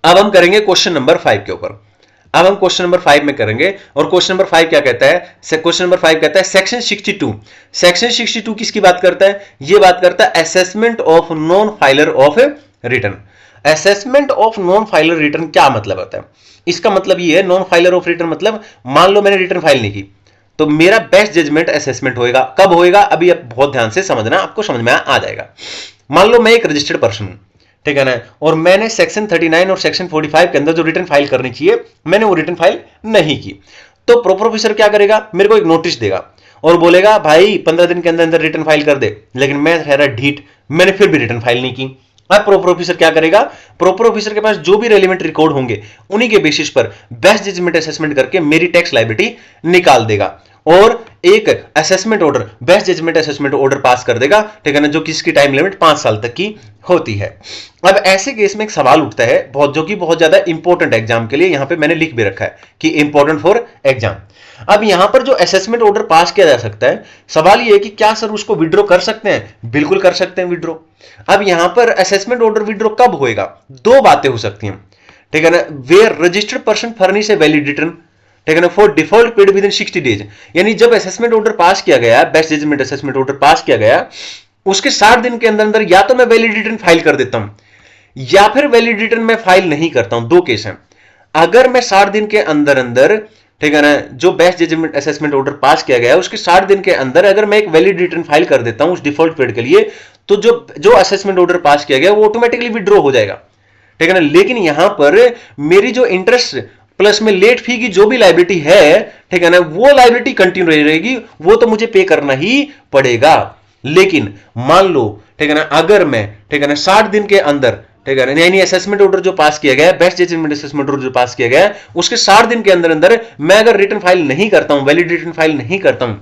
अब हम करेंगे क्वेश्चन नंबर 5 के ऊपर, अब हम क्वेश्चन नंबर 5 में करेंगे, और क्वेश्चन नंबर 5 क्या कहता है, क्वेश्चन नंबर 5 कहता है सेक्शन 62, सेक्शन 62 किसकी बात करता है, ये बात करता है assessment of non filer of return. Assessment of non filer return क्या मतलब होता है, इसका मतलब ये है, नॉन फाइलर ऑफ रिटर्न मतलब मान लो मैंने रिटर्न फाइल नहीं की तो मेरा बेस्ट जजमेंट असेसमेंट होएगा, कब होएगा, अभी आप बहुत ध्यान से समझना, आपको समझ में आ जाएगा। मान लो मैं एक रजिस्टर्ड पर्सन हूं, ठीक है ना, और मैंने सेक्शन 39 और सेक्शन 45 के अंदर जो रिटर्न फाइल करनी चाहिए मैंने वो रिटर्न फाइल नहीं की, तो प्रॉपर ऑफिसर क्या करेगा, मेरे को एक नोटिस देगा और बोलेगा भाई 15 दिन के अंदर अंदर रिटर्न फाइल कर दे, लेकिन मैं ठहरा ढीठ, मैंने फिर भी रिटर्न फाइल नहीं की। अब प्रॉपर ऑफिसर क्या करेगा, प्रॉपर ऑफिसर के पास जो भी रेलिवेंट रिकॉर्ड होंगे उन्हीं के बेसिस पर बेस्ट जजमेंट असेसमेंट करके मेरी टैक्स लायबिलिटी निकाल देगा और एक assessment order, best judgement assessment order pass कर देगा, ठीक है ना, जो किसकी टाइम लिमिट 5 साल तक की होती है। अब ऐसे केस में एक सवाल उठता है बहुत, जो कि बहुत ज्यादा इंपॉर्टेंट एग्जाम के लिए, यहां पे मैंने लिख भी रखा है कि इंपॉर्टेंट फॉर एग्जाम। अब यहां पर जो असेसमेंट ऑर्डर पास किया जा सकता है, सवाल ये है कि क्या सर उसको विड्रॉ कर सकते हैं, बिल्कुल कर सकते हैं विड्रॉ। अब यहां पर असेसमेंट ऑर्डर विड्रॉ कब होएगा, दो बातें हो सकती हैं, ठीक है ना, where registered person furnish a valid return, ठीक है ना, for default period within 60 days, यानी जब असेसमेंट ऑर्डर पास किया गया, best judgement assessment order pass किया गया, उसके 60 दिन के अंदर अंदर या तो मैं वैलिड रिटर्न फाइल कर देता हूं या फिर वैलिड रिटर्न मैं फाइल नहीं करता हूं। दो केस हैं, अगर मैं 60 दिन के अंदर अंदर, ठीक है ना, जो best judgement assessment order pass किया गया है उसके 60 दिन के अंदर अगर मैं एक वैलिड रिटर्न फाइल कर देता हूं उस डिफॉल्ट पीरियड के लिए, तो जो असेसमेंट ऑर्डर पास किया गया वो ऑटोमेटिकली विड्रॉ हो जाएगा, ठीक है ना। लेकिन यहां पर मेरी जो इंटरेस्ट प्लस में लेट फी की जो भी लायबिलिटी है, ठीक है ना, वो लायबिलिटी कंटिन्यू रहेगी, वो तो मुझे पे करना ही पड़ेगा। लेकिन मान लो, ठीक है ना, अगर मैं, ठीक है ना, 60 दिन के अंदर ठीक है, यानी असेसमेंट ऑर्डर जो पास किया गया है, बेस्ट जजमेंट असेसमेंट ऑर्डर जो पास किया गया है, उसके 60 दिन के अंदर अंदर मैं अगर रिटर्न फाइल नहीं करता हूं, वैलिड रिटर्न फाइल नहीं करता हूं,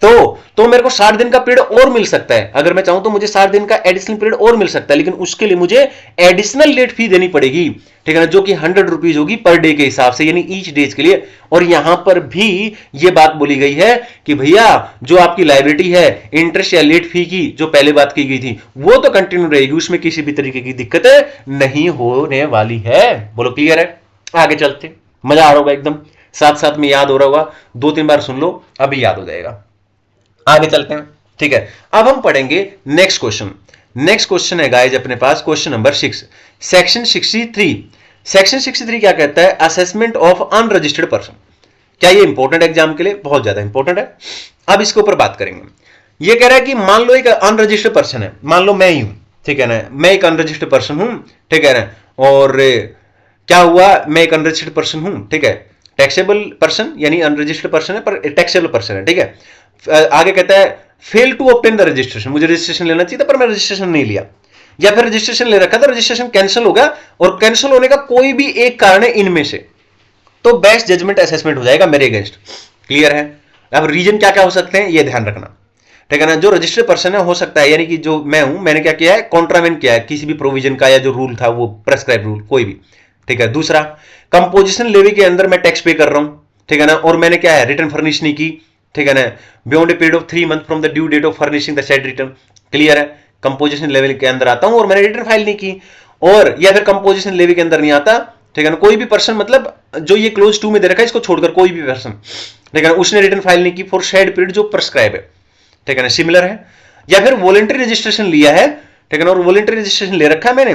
तो मेरे को 60 दिन का पीरियड और मिल सकता है। अगर मैं चाहूं तो मुझे 60 दिन का एडिशनल पीरियड और मिल सकता है, लेकिन उसके लिए मुझे एडिशनल लेट फी देनी पड़ेगी, ठीक है ना, जो कि 100 रुपीज होगी पर डे के हिसाब से, यानी ईच डेज के लिए। और यहां पर भी ये बात बोली गई है कि भैया जो आपकी लायबिलिटी है इंटरेस्ट या लेट फी की, जो पहले बात की गई थी, वो तो कंटिन्यू रहेगी, उसमें किसी भी तरीके की दिक्कत नहीं होने वाली है। बोलो क्लियर है? आगे चलते, मजा आ रहा होगा एकदम, साथ साथ में याद हो रहा होगा, 2-3 बार सुन लो अभी याद हो जाएगा। आगे चलते हैं, ठीक है। अब हम पढ़ेंगे नेक्स्ट क्वेश्चन। नेक्स्ट क्वेश्चन है गाइस अपने पास क्वेश्चन नंबर 6, सेक्शन 63। सेक्शन 63 क्या कहता है? Assessment of unregistered person. क्या ये इंपॉर्टेंट एग्जाम के लिए? बहुत ज्यादा इंपॉर्टेंट है। अब इसके ऊपर बात करेंगे। ये कह रहा है कि मान लो एक अनरजिस्टर्ड पर्सन है, मान लो मैं ही हूं, ठीक है ना, मैं एक अनरजिस्टर्ड पर्सन हूं, ठीक है ना, और क्या हुआ, मैं एक अनरजिस्टर्ड पर्सन हूं, ठीक है, टैक्सेबल पर्सन यानी अनरजिस्टर्ड पर्सन है पर टैक्सेबल पर्सन है, ठीक है। आगे कहता है fail to obtain the registration, मुझे रजिस्ट्रेशन लेना चाहिए था पर मैं रजिस्ट्रेशन नहीं लिया, या फिर रजिस्ट्रेशन ले रखा था, रजिस्ट्रेशन कैंसिल होगा, और कैंसिल होने का कोई भी एक कारण है इनमें से, तो बेस्ट जजमेंट असेसमेंट हो जाएगा मेरे अगेंस्ट। क्लियर है? अब रीजन क्या क्या हो सकते हैं ये ध्यान रखना, ठीक है ना। जो रजिस्टर्ड पर्सन है हो सकता है, यानी कि जो मैं हूं, मैंने क्या किया है, कॉन्ट्रावेंट किया है किसी भी प्रोविजन का, या जो रूल था वो प्रेस्क्राइब रूल कोई भी, ठीक है। दूसरा, कंपोजिशन लेवी के अंदर मैं टैक्स पे कर रहा हूं, ठीक है ना, और मैंने क्या है, रिटर्न फर्निश नहीं की, ठीक है ना, beyond a period of 3 month from the due date of furnishing the said return. Clear है? कंपोजिशन लेवल के अंदर आता हूं और मैंने रिटर्न फाइल नहीं की, और या फिर कंपोजिशन लेवी के अंदर नहीं आता, ठीक है ना, कोई भी पर्सन, मतलब जो ये क्लोज 2 में दे रखा है इसको छोड़कर कोई भी पर्सन, ठीक है ना, उसने रिटर्न फाइल नहीं की फॉर शेड पीरियड जो प्रेस्क्राइब है, ठीक है ना, सिमिलर है। या फिर वॉलंटरी रजिस्ट्रेशन लिया है, ठीक है ना, और वॉलंटरी रजिस्ट्रेशन ले रखा है मैंने,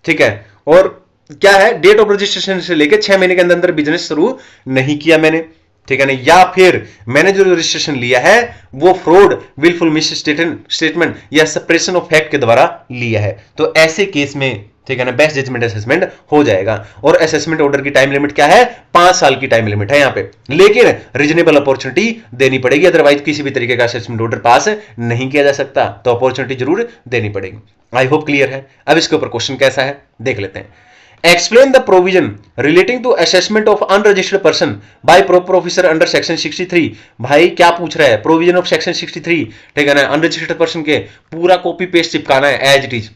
ठीक है, और क्या है, डेट ऑफ रजिस्ट्रेशन से लेकर 6 महीने के अंदर अंदर बिजनेस शुरू नहीं किया मैंने, ठीक है ना, या फिर मैंने जो रजिस्ट्रेशन लिया है वो फ्रॉड, विलफुल मिस स्टेटमेंट या सप्रेशन ऑफ फैक्ट के द्वारा लिया है, तो ऐसे केस में, ठीक है ना, बेस्ट जजमेंट असेसमेंट हो जाएगा। और असेसमेंट ऑर्डर की टाइम लिमिट क्या है? 5 साल की टाइम लिमिट है यहां पे, लेकिन रीजनेबल अपॉर्चुनिटी देनी पड़ेगी, अदरवाइज किसी भी तरीके का असेसमेंट ऑर्डर पास नहीं किया जा सकता, तो अपॉर्चुनिटी जरूर देनी पड़ेगी। आई होप क्लियर है। अब इसके ऊपर क्वेश्चन कैसा है देख लेते हैं। Explain the provision relating to assessment of unregistered person by proper officer under section 63। भाई क्या पूछ रहा है? प्रोविजन ऑफ सेक्शन 63, ठीक है ना, अनरजिस्टर्ड पर्सन के पूरा कॉपी पेस्ट चिपकाना है एज इट इज,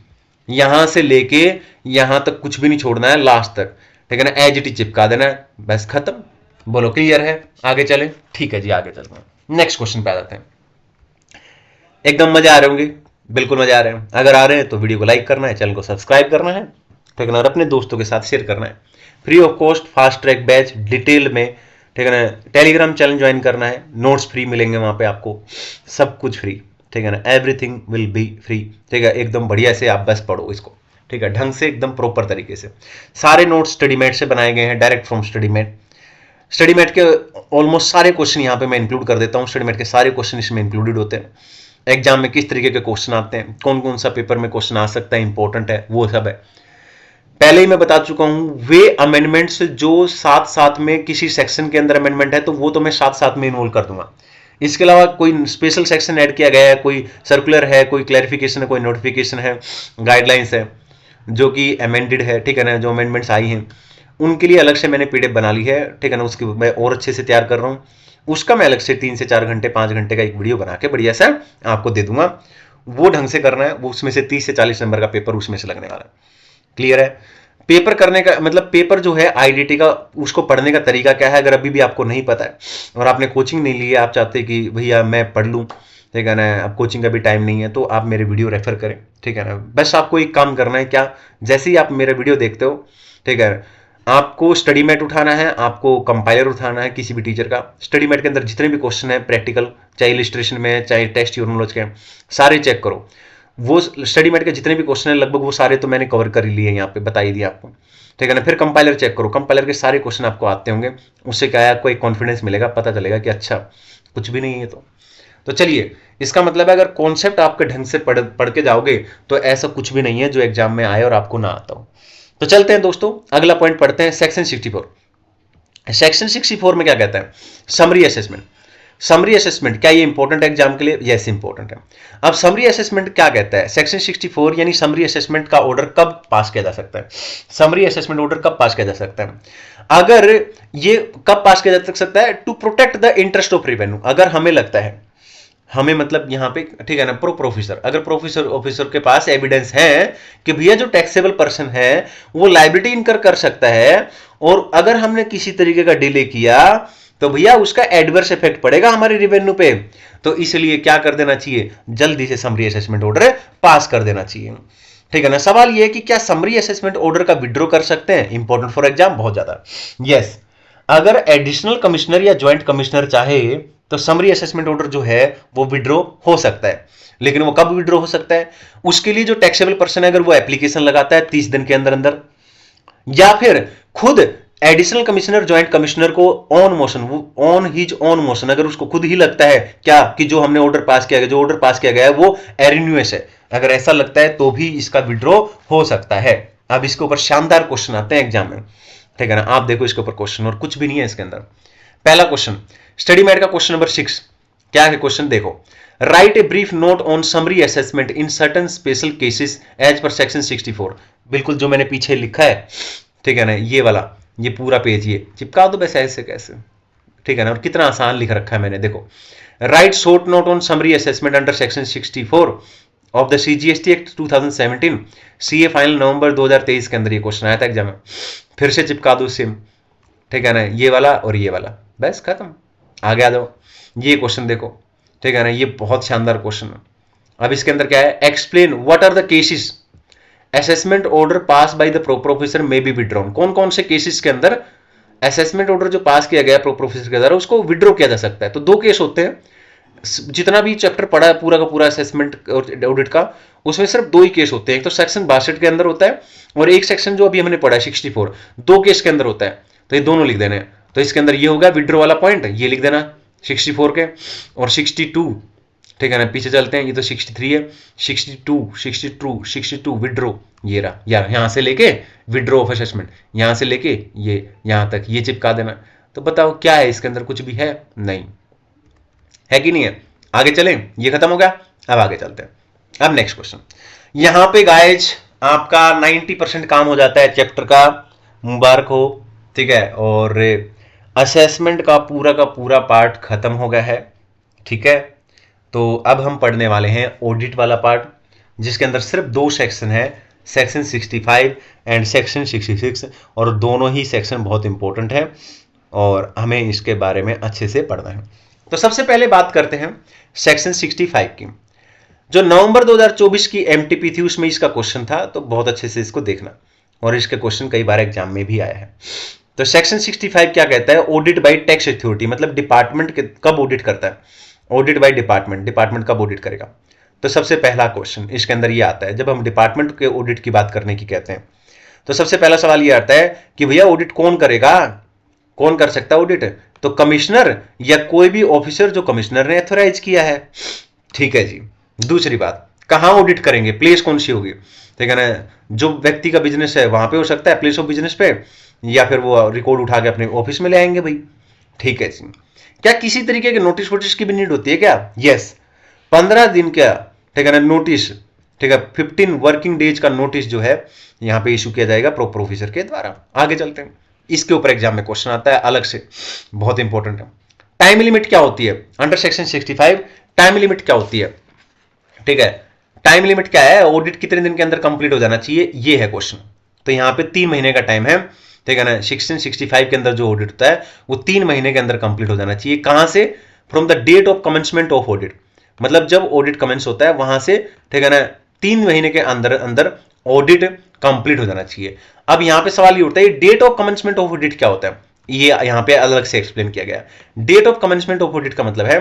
यहां से लेके यहां तक कुछ भी नहीं छोड़ना है लास्ट तक, ठीक है ना, एज इट इज चिपका देना है, बस खत्म। बोलो क्लियर है? आगे चले? ठीक है जी, आगे चलते हैं, नेक्स्ट क्वेश्चन पे आ जाते हैं। एकदम मजा आ रहे होंगे, बिल्कुल मजा आ रहे हैं। अगर आ रहे हैं तो वीडियो को लाइक करना है, चैनल को सब्सक्राइब करना है, ठीक है ना, और अपने दोस्तों के साथ शेयर करना है। Free of cost fast track batch detail में, ठीक है ना, टेलीग्राम चैनल ज्वाइन करना है, नोट्स फ्री मिलेंगे वहां पे आपको, सब कुछ फ्री, ठीक है ना, एवरीथिंग विल बी फ्री, ठीक है, एकदम बढ़िया से आप बस पढ़ो इसको, ठीक है, ढंग से एकदम प्रॉपर तरीके से। सारे नोट्स स्टडीमेट से बनाए गए हैं, डायरेक्ट फ्रॉम स्टडीमेट। स्टडीमेट के ऑलमोस्ट सारे क्वेश्चन यहाँ पे मैं इंक्लूड कर देता हूँ, स्टडीमेट के सारे क्वेश्चन इसमें इंक्लूडेड होते हैं। एग्जाम में किस तरीके के क्वेश्चन आते हैं, कौन कौन सा पेपर में क्वेश्चन आ सकता है, इंपॉर्टेंट है, वो सब है। पहले ही मैं बता चुका हूं, वे अमेंडमेंट्स जो साथ साथ में किसी सेक्शन के अंदर अमेंडमेंट है तो वो तो मैं साथ साथ में इन्वॉल्व कर दूंगा। इसके अलावा कोई स्पेशल सेक्शन ऐड किया गया है, कोई सर्कुलर है, कोई क्लैरिफिकेशन है, कोई नोटिफिकेशन है, गाइडलाइंस है जो कि अमेंडेड है, ठीक है ना, जो अमेंडमेंट्स आई हैं उनके लिए अलग से मैंने पीडीएफ बना ली है, ठीक है ना, उसकी मैं और अच्छे से तैयार कर रहा हूँ, उसका मैं अलग से 3 से 4 घंटे 5 घंटे का एक वीडियो बना के बढ़िया सा आपको दे दूंगा। वो ढंग से करना है, वो उसमें से 30 से 40 नंबर का पेपर उसमें से लगने वाला है। क्लियर है? पेपर करने का मतलब पेपर जो है आईडीटी का, उसको पढ़ने का तरीका क्या है, अगर अभी भी आपको नहीं पता है और आपने कोचिंग नहीं ली है, आप चाहते हैं कि भैया मैं पढ़ लूँ, ठीक है ना, अब कोचिंग का भी टाइम नहीं है, तो आप मेरे वीडियो रेफर करें, ठीक है ना। बस आपको एक काम करना है, क्या, जैसे ही आप मेरा वीडियो देखते हो, ठीक है, आपको स्टडी मैट उठाना है, आपको कंपाइलर उठाना है किसी भी टीचर का। स्टडी मैट के अंदर जितने भी क्वेश्चन है प्रैक्टिकल, चाहे इलिस्ट्रेशन में, चाहे टेस्ट योर नॉलेज के, सारे चेक करो। वो स्टडी मैट के जितने भी क्वेश्चन है लगभग वो सारे तो मैंने कवर कर लिए, यहाँ पे बता ही दिया आपको, ठीक है ना। फिर कंपाइलर चेक करो, कंपाइलर के सारे क्वेश्चन आपको आते होंगे, उससे क्या है, आपको एक कॉन्फिडेंस मिलेगा, पता चलेगा कि अच्छा कुछ भी नहीं है। तो चलिए, इसका मतलब है अगर कॉन्सेप्ट आपके ढंग से पढ़ के जाओगे तो ऐसा कुछ भी नहीं है जो एग्जाम में आए और आपको ना आता हो। तो चलते हैं दोस्तों, अगला पॉइंट पढ़ते हैं, सेक्शन 64। सेक्शन 64 में क्या कहता है? Summary assessment. समरी असेसमेंट, क्या ये इंपॉर्टेंट है एग्जाम के लिए? यस इंपॉर्टेंट है। अब समरी असेसमेंट क्या कहता है? सेक्शन 64 यानी समरी असेसमेंट का ऑर्डर कब पास किया जा सकता है? समरी असेसमेंट ऑर्डर कब पास किया जा सकता है? अगर ये कब पास किया जा सकता है? To protect the interest of revenue. अगर हमें लगता है, हमें मतलब यहां पे ठीक है ना, प्रोफेसर, अगर प्रोफेसर ऑफिसर के पास एविडेंस है कि भैया जो टैक्सेबल पर्सन है वो लायबिलिटी इनकर कर सकता है, और अगर हमने किसी तरीके का डिले किया तो भैया उसका एडवर्स इफेक्ट पड़ेगा हमारे रेवेन्यू पे, तो इसलिए क्या कर देना चाहिए? जल्दी से समरी असेसमेंट ऑर्डर पास कर देना चाहिए। ठीक है ना। सवाल ये है कि क्या समरी असेसमेंट ऑर्डर का विड्रॉ कर सकते हैं? इंपॉर्टेंट फॉर एग्जाम, बहुत ज्यादा। यस, अगर एडिशनल कमिश्नर या ज्वाइंट कमिश्नर चाहे तो समरी असेसमेंट ऑर्डर जो है वो विड्रॉ हो सकता है, लेकिन वो कब विड्रॉ हो सकता है? उसके लिए जो टैक्सेबल पर्सन है अगर वो एप्लीकेशन लगाता है 30 दिन के अंदर अंदर, या फिर खुद एडिशनल कमिश्नर ज्वाइंट कमिश्नर को on motion, on his on motion, अगर उसको खुद ही लगता है क्या कि जो हमने ऑर्डर पास किया गया, जो ऑर्डर पास किया गया है वो एरिन्यूअस है, अगर ऐसा लगता है तो भी इसका विड्रॉ हो सकता है। अब इसके ऊपर शानदार क्वेश्चन आते हैं एग्जाम में, ठीक है ना। आप देखो इसके ऊपर क्वेश्चन, और कुछ भी नहीं है इसके अंदर। पहला क्वेश्चन स्टडी मैट का क्वेश्चन नंबर 6, क्या है क्वेश्चन? देखो, write a brief note on summary assessment in certain special cases as per section 64। बिल्कुल जो मैंने पीछे लिखा है, ठीक है ना, ये वाला, ये पूरा पेज ये चिपका दो बस ऐसे कैसे, ठीक है ना। और कितना आसान लिख रखा है मैंने, देखो, write short note on summary assessment under section 64 of the CGST act 2017, CA final November 2023 के अंदर ये क्वेश्चन आया था एग्जाम में। फिर से चिपका दो सेम, ठीक है ना, ये वाला और ये वाला, बस खत्म, आगे आ जाओ। ये क्वेश्चन देखो, ठीक है ना, ये बहुत शानदार क्वेश्चन है। अब इसके अंदर क्या है? Explain what are the cases assessment order pass by the professor may be withdrawn. कौन कौन से केसेस के अंदर असेसमेंट ऑर्डर जो पास किया गया प्रोफेसर के द्वारा उसको विड्रॉ किया जा सकता है? तो दो केस होते हैं, जितना भी चैप्टर पढ़ा है पूरा का पूरा असेसमेंट ऑडिट का, उसमें सिर्फ दो ही केस होते हैं। एक तो सेक्शन 62 के अंदर होता है, और एक सेक्शन जो अभी हमने पढ़ा है 64, दो केस के अंदर होता है। तो ये दोनों लिख देने, तो इसके अंदर ये होगा विड्रॉ वाला पॉइंट, ये लिख देना 64 के, और 62, ठीक है ना, पीछे चलते हैं, ये तो 63 है, 62 विड्रॉ, ये रहा यार, यहां से लेके विड्रॉ ऑफ असेसमेंट, यहां से लेके ये यहां तक, ये चिपका देना। तो बताओ क्या है इसके अंदर? कुछ भी है नहीं, है कि नहीं है? आगे चलें, ये खत्म हो गया, अब आगे चलते हैं। अब नेक्स्ट क्वेश्चन, यहां पे गाइज आपका 90% काम हो जाता है चैप्टर का, मुबारक हो, ठीक है। और असेसमेंट का पूरा पार्ट खत्म हो गया है, ठीक है। तो अब हम पढ़ने वाले हैं ऑडिट वाला पार्ट, जिसके अंदर सिर्फ दो सेक्शन है, सेक्शन 65 एंड सेक्शन 66, और दोनों ही सेक्शन बहुत इंपॉर्टेंट है और हमें इसके बारे में अच्छे से पढ़ना है। तो सबसे पहले बात करते हैं सेक्शन 65 की, जो नवंबर 2024 की एमटीपी थी उसमें इसका क्वेश्चन था, तो बहुत अच्छे से इसको देखना, और इसका क्वेश्चन कई बार एग्जाम में भी आया है। तो सेक्शन 65 क्या कहता है? ऑडिट बाय टैक्स अथॉरिटी, मतलब डिपार्टमेंट कब ऑडिट करता है? ऑडिट बाय डिपार्टमेंट कब ऑडिट करेगा? तो सबसे पहला क्वेश्चन इसके अंदर ये आता है, जब हम डिपार्टमेंट के ऑडिट की बात करने की कहते हैं, तो सबसे पहला सवाल ये आता है कि भैया ऑडिट कौन करेगा, कौन कर सकता है ऑडिट? तो कमिश्नर या कोई भी ऑफिसर जो कमिश्नर ने ऑथराइज किया है, ठीक है जी। दूसरी बात, कहां ऑडिट करेंगे, प्लेस कौन सी होगी, ठीक है ना, जो व्यक्ति का बिजनेस है वहां पे हो सकता है, प्लेस ऑफ बिजनेस पे, या फिर वो रिकॉर्ड उठा के अपने ऑफिस में ले आएंगे भाई, ठीक है जी। क्या किसी तरीके के नोटिस वोटिस की भी नीड होती है क्या? यस, 15 दिन का, ठीक है ना, नोटिस, ठीक है, 15 वर्किंग डेज का नोटिस जो है यहाँ पे इशू किया जाएगा प्रोफेसर के द्वारा। आगे चलते हैं, इसके ऊपर एग्जाम में क्वेश्चन आता है अलग से, बहुत इंपॉर्टेंट है। टाइम लिमिट क्या होती है अंडर सेक्शन 65? टाइम लिमिट क्या होती है, ठीक है, टाइम लिमिट क्या है? ऑडिट कितने दिन के अंदर कंप्लीट हो जाना चाहिए, ये है क्वेश्चन। तो यहाँ पे 3 महीने का टाइम है, ठीक है ना। सेक्शन 65 के अंदर जो ऑडिट होता है वो 3 महीने के अंदर कंप्लीट हो जाना चाहिए। कहां से? From the date of commencement of audit, मतलब जब ऑडिट कमेंस होता है वहां से, ठीक है ना, 3 महीने के अंदर अंदर ऑडिट कंप्लीट हो जाना चाहिए। अब यहां पे सवाल ये उठता है, date of commencement of audit क्या होता है? ये यहां पे अलग से एक्सप्लेन किया गया। Date of commencement of audit का मतलब है,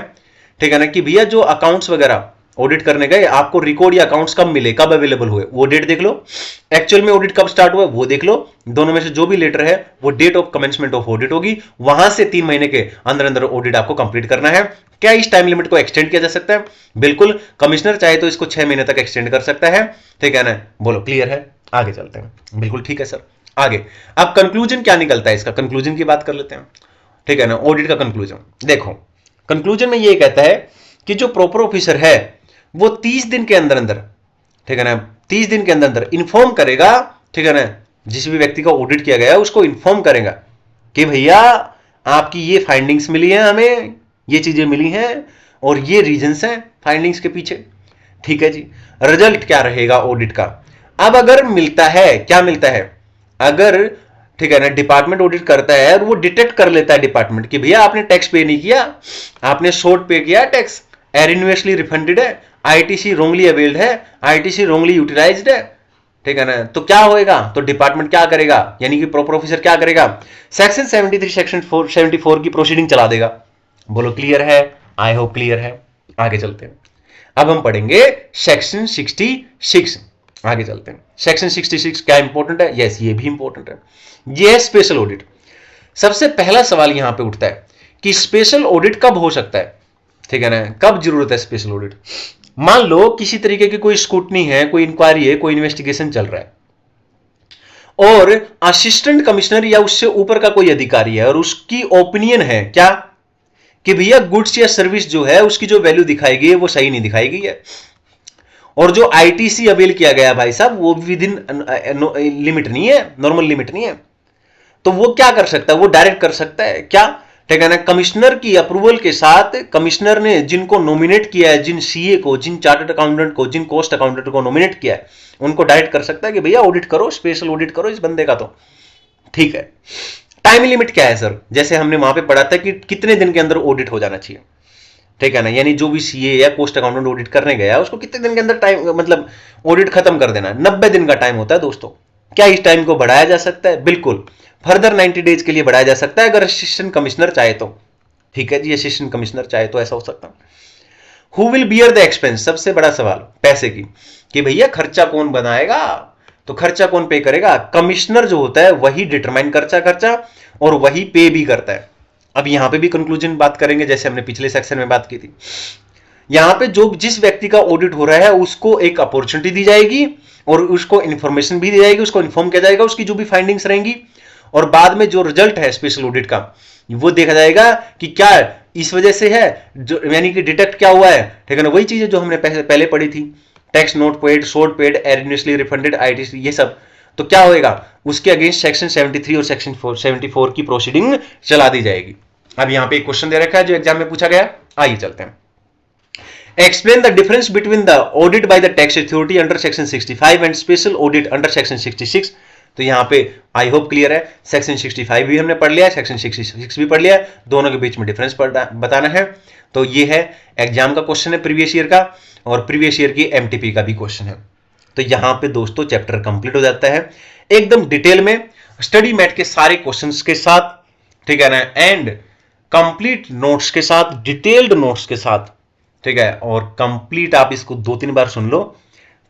ठीक है ना, कि भैया जो अकाउंट्स वगैरह ऑडिट करने गए, आपको रिकॉर्ड या अकाउंट्स कब मिले, कब अवेलेबल हुए, वो डेट देख लो। एक्चुअल में ऑडिट कब स्टार्ट हुआ वो देख लो। दोनों में से जो भी लेटर है वो date of commencement of audit होगी। वहां से 3 महीने के अंदर अंदर ऑडिट आपको कंप्लीट करना है। क्या इस टाइम लिमिट को एक्सटेंड किया जा सकता है? बिल्कुल, कमिश्नर चाहे तो इसको 6 महीने तक एक्सटेंड कर सकता है, ठीक है ना। बोलो क्लियर है? आगे चलते हैं। बिल्कुल ठीक है सर, आगे। अब कंक्लूजन क्या निकलता है इसका? कंक्लूजन की बात कर लेते हैं, ठीक है ना। ऑडिट का कंक्लूजन देखो, कंक्लूजन में ये कहता है कि जो प्रॉपर ऑफिसर है वो 30 दिन के अंदर अंदर, ठीक है ना, 30 दिन के अंदर अंदर इन्फॉर्म करेगा, ठीक है ना, जिस भी व्यक्ति का ऑडिट किया गया है उसको इन्फॉर्म करेगा कि भैया आपकी ये फाइंडिंग्स मिली हैं, हमें ये चीजें मिली हैं और ये रीजंस हैं फाइंडिंग्स के पीछे। ठीक है जी, रिजल्ट क्या रहेगा ऑडिट का? अब अगर मिलता है, क्या मिलता है, अगर, ठीक है ना, डिपार्टमेंट ऑडिट करता है और वो डिटेक्ट कर लेता है डिपार्टमेंट कि भैया आपने टैक्स पे नहीं किया, आपने शॉर्ट पे किया, टैक्स एरिन्यूअसली रिफंडेड है, आईटीसी रोंगली अवेल्ड है, आईटीसी रोंगली यूटिलाइज्ड है, ठीक है ना, तो क्या होएगा? तो डिपार्टमेंट क्या करेगा, यानी कि प्रॉपर ऑफिसर क्या करेगा? सेक्शन 73 सेक्शन 74 की प्रोसीडिंग चला देगा। बोलो क्लियर है? आई होप क्लियर है। आगे चलते हैं, अब हम पढ़ेंगे सेक्शन 66। आगे चलते हैं, सेक्शन 66 क्या इंपॉर्टेंट है? यस, ये भी इंपॉर्टेंट है। ये है स्पेशल ऑडिट। सबसे पहला सवाल यहां पे उठता है कि स्पेशल ऑडिट कब हो सकता है, ठीक है ना, कब जरूरत है स्पेशल ऑडिट? मान लो किसी तरीके की कोई स्क्रूटनी है, कोई इंक्वायरी है, कोई इन्वेस्टिगेशन चल रहा है और असिस्टेंट कमिश्नर या उससे ऊपर का कोई अधिकारी है और उसकी ओपिनियन है क्या कि भैया गुड्स या सर्विस जो है उसकी जो वैल्यू दिखाई गई है वो सही नहीं दिखाई गई है, और जो आईटीसी अवेल किया गया भाई साहब वो विद इन लिमिट नहीं है, नॉर्मल लिमिट नहीं है, तो वो क्या कर सकता है? वो डायरेक्ट कर सकता है क्या, ठीक है ना, कमिश्नर की अप्रूवल के साथ कमिश्नर ने जिनको नॉमिनेट किया है, जिन सीए को, जिन चार्टर्ड अकाउंटेंट को, जिन कॉस्ट अकाउंटेंट को नॉमिनेट किया है, उनको डायरेक्ट कर सकता है कि भैया ऑडिट करो, स्पेशल ऑडिट करो इस बंदे का। तो ठीक है, टाइम लिमिट क्या है सर? जैसे हमने वहां पे पढ़ा था कि कितने दिन के अंदर ऑडिट हो जाना चाहिए, ठीक है ना, यानी जो भी सीए या कॉस्ट अकाउंटेंट ऑडिट करने गया उसको कितने दिन के अंदर टाइम, मतलब ऑडिट खत्म कर देना है। 90 दिन का टाइम होता है दोस्तों। क्या इस टाइम को बढ़ाया जा सकता है? बिल्कुल, फर्दर 90 डेज के लिए बढ़ाया जा सकता है अगर असिस्टेंट कमिश्नर चाहे तो। ठीक है जी, असिस्टेंट कमिश्नर चाहे तो ऐसा हो सकता है। Who will bear the expense? सबसे बड़ा सवाल पैसे की, कि भैया खर्चा कौन बनाएगा, तो खर्चा कौन पे करेगा? कमिश्नर जो होता है वही डिटरमाइन खर्चा और वही पे भी करता है। अब यहां पे भी कंक्लूजन बात करेंगे जैसे हमने पिछले सेक्शन में बात की थी। यहां पे जो जिस व्यक्ति का ऑडिट हो रहा है उसको एक अपॉर्चुनिटी दी जाएगी और उसको इंफॉर्मेशन भी दी जाएगी, उसको इन्फॉर्म किया जाएगा उसकी जो भी फाइंडिंग्स रहेंगी, और बाद में जो रिजल्ट है स्पेशल ऑडिट का वो देखा जाएगा कि क्या इस वजह से है, जो यानी कि डिटेक्ट क्या हुआ है, ठीक है ना, वही चीजें जो हमने पहले पढ़ी थी, tax not paid, short paid, erroneously refunded, ITC, ये सब। तो क्या होएगा? उसके अगेंस्ट सेक्शन 73 और सेक्शन 74 की प्रोसीडिंग चला दी जाएगी। अब यहां पे एक क्वेश्चन दे रखा है जो एग्जाम में पूछा गया, आइए चलते हैं। Explain the difference between the audit by the tax authority under section 65 and special audit under section 66। तो यहां पे आई होप क्लियर है। सेक्शन 65 भी हमने पढ़ लिया है, सेक्शन 66 भी पढ़ लिया है, दोनों के बीच में डिफरेंस बताना है। तो ये है एग्जाम का क्वेश्चन है प्रीवियस ईयर का, और प्रीवियस ईयर की एमटीपी का भी क्वेश्चन है। तो यहां पे दोस्तों चैप्टर कंप्लीट हो जाता है एकदम डिटेल में, स्टडी मैट के सारे क्वेश्चंस के साथ, ठीक है ना, एंड कंप्लीट नोट्स के साथ, डिटेल्ड नोट्स के साथ, ठीक है। और कंप्लीट आप इसको 2-3 बार सुन लो,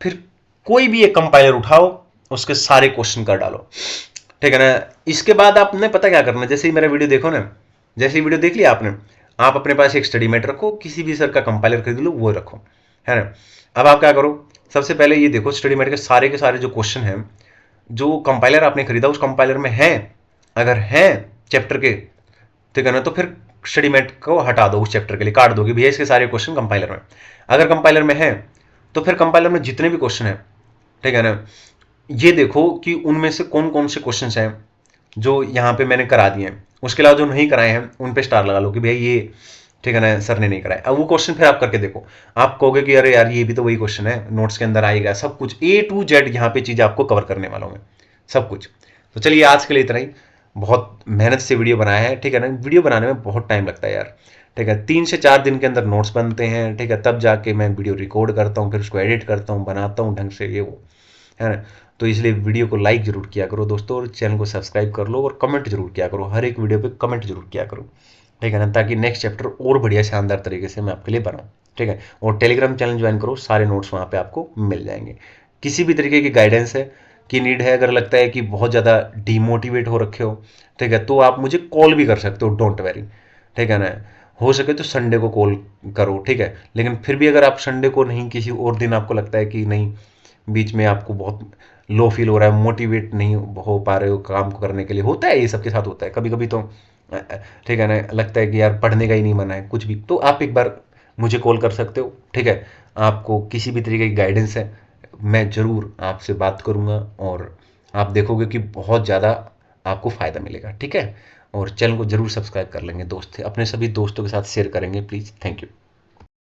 फिर कोई भी एक कंपाइलर उठाओ, उसके सारे क्वेश्चन कर डालो, ठीक है ना। इसके बाद आपने पता क्या करना, जैसे ही मेरा वीडियो देखो ना, जैसे ही वीडियो देख लिया आपने, आप अपने पास एक स्टडी मैट रखो, किसी भी सर का कंपाइलर खरीद लो, वो रखो, है ना। अब आप क्या करो, सबसे पहले ये देखो स्टडी मैट के सारे जो क्वेश्चन हैं, जो कंपाइलर आपने खरीदा उस कंपाइलर में हैं, अगर हैं चैप्टर के, ठीक है ना, तो फिर स्टडी मैट को हटा दो, उस चैप्टर के लिए काट दो कि भैया इसके सारे क्वेश्चन कंपाइलर में। अगर कंपाइलर में है तो फिर कंपाइलर में जितने भी क्वेश्चन है, ठीक है ना, ये देखो कि उनमें से कौन कौन से क्वेश्चन हैं जो यहाँ पे मैंने करा दिए हैं, उसके अलावा जो नहीं कराए हैं उन पे स्टार लगा लो कि भैया ये, ठीक है ना, सर ने नहीं कराए। अब वो क्वेश्चन फिर आप करके देखो, आप कहोगे कि अरे यार ये भी तो वही क्वेश्चन है, नोट्स के अंदर आएगा सब कुछ, A to Z यहाँ पे चीज़ आपको कवर करने वाला हूँ सब कुछ। तो चलिए आज के लिए इतना ही, बहुत मेहनत से वीडियो बनाया है, ठीक है ना। वीडियो बनाने में बहुत टाइम लगता है यार, ठीक है, 3 से 4 दिन के अंदर नोट्स बनते हैं, ठीक है, तब जाके मैं वीडियो रिकॉर्ड करता हूँ, फिर उसको एडिट करता हूँ, बनाता हूँ ढंग से, ये वो, है ना। तो इसलिए वीडियो को लाइक जरूर किया करो दोस्तों, और चैनल को सब्सक्राइब कर लो, और कमेंट जरूर किया करो, हर एक वीडियो पे कमेंट जरूर किया करो, ठीक है ना, ताकि नेक्स्ट चैप्टर और बढ़िया शानदार तरीके से मैं आपके लिए बनाऊँ, ठीक है। और टेलीग्राम चैनल ज्वाइन करो, सारे नोट्स वहाँ पे आपको मिल जाएंगे। किसी भी तरीके की गाइडेंस है की नीड है, अगर लगता है कि बहुत ज़्यादा डीमोटिवेट हो रखे हो, ठीक है, तो आप मुझे कॉल भी कर सकते हो, डोंट वेरी, ठीक है ना। हो सके तो संडे को कॉल करो, ठीक है, लेकिन फिर भी अगर आप संडे को नहीं, किसी और दिन आपको लगता है कि नहीं, बीच में आपको बहुत लो फील हो रहा है, मोटिवेट नहीं हो पा रहे हो काम को करने के लिए, होता है, ये सबके साथ होता है, कभी कभी तो ठीक है ना, लगता है कि यार पढ़ने का ही नहीं मन है कुछ भी, तो आप एक बार मुझे कॉल कर सकते हो। ठीक है, आपको किसी भी तरीके की गाइडेंस है, मैं ज़रूर आपसे बात करूँगा, और आप देखोगे कि बहुत ज़्यादा आपको फ़ायदा मिलेगा। ठीक है, और चैनल को ज़रूर सब्सक्राइब कर लेंगे दोस्त, अपने सभी दोस्तों के साथ शेयर करेंगे प्लीज़। Thank you.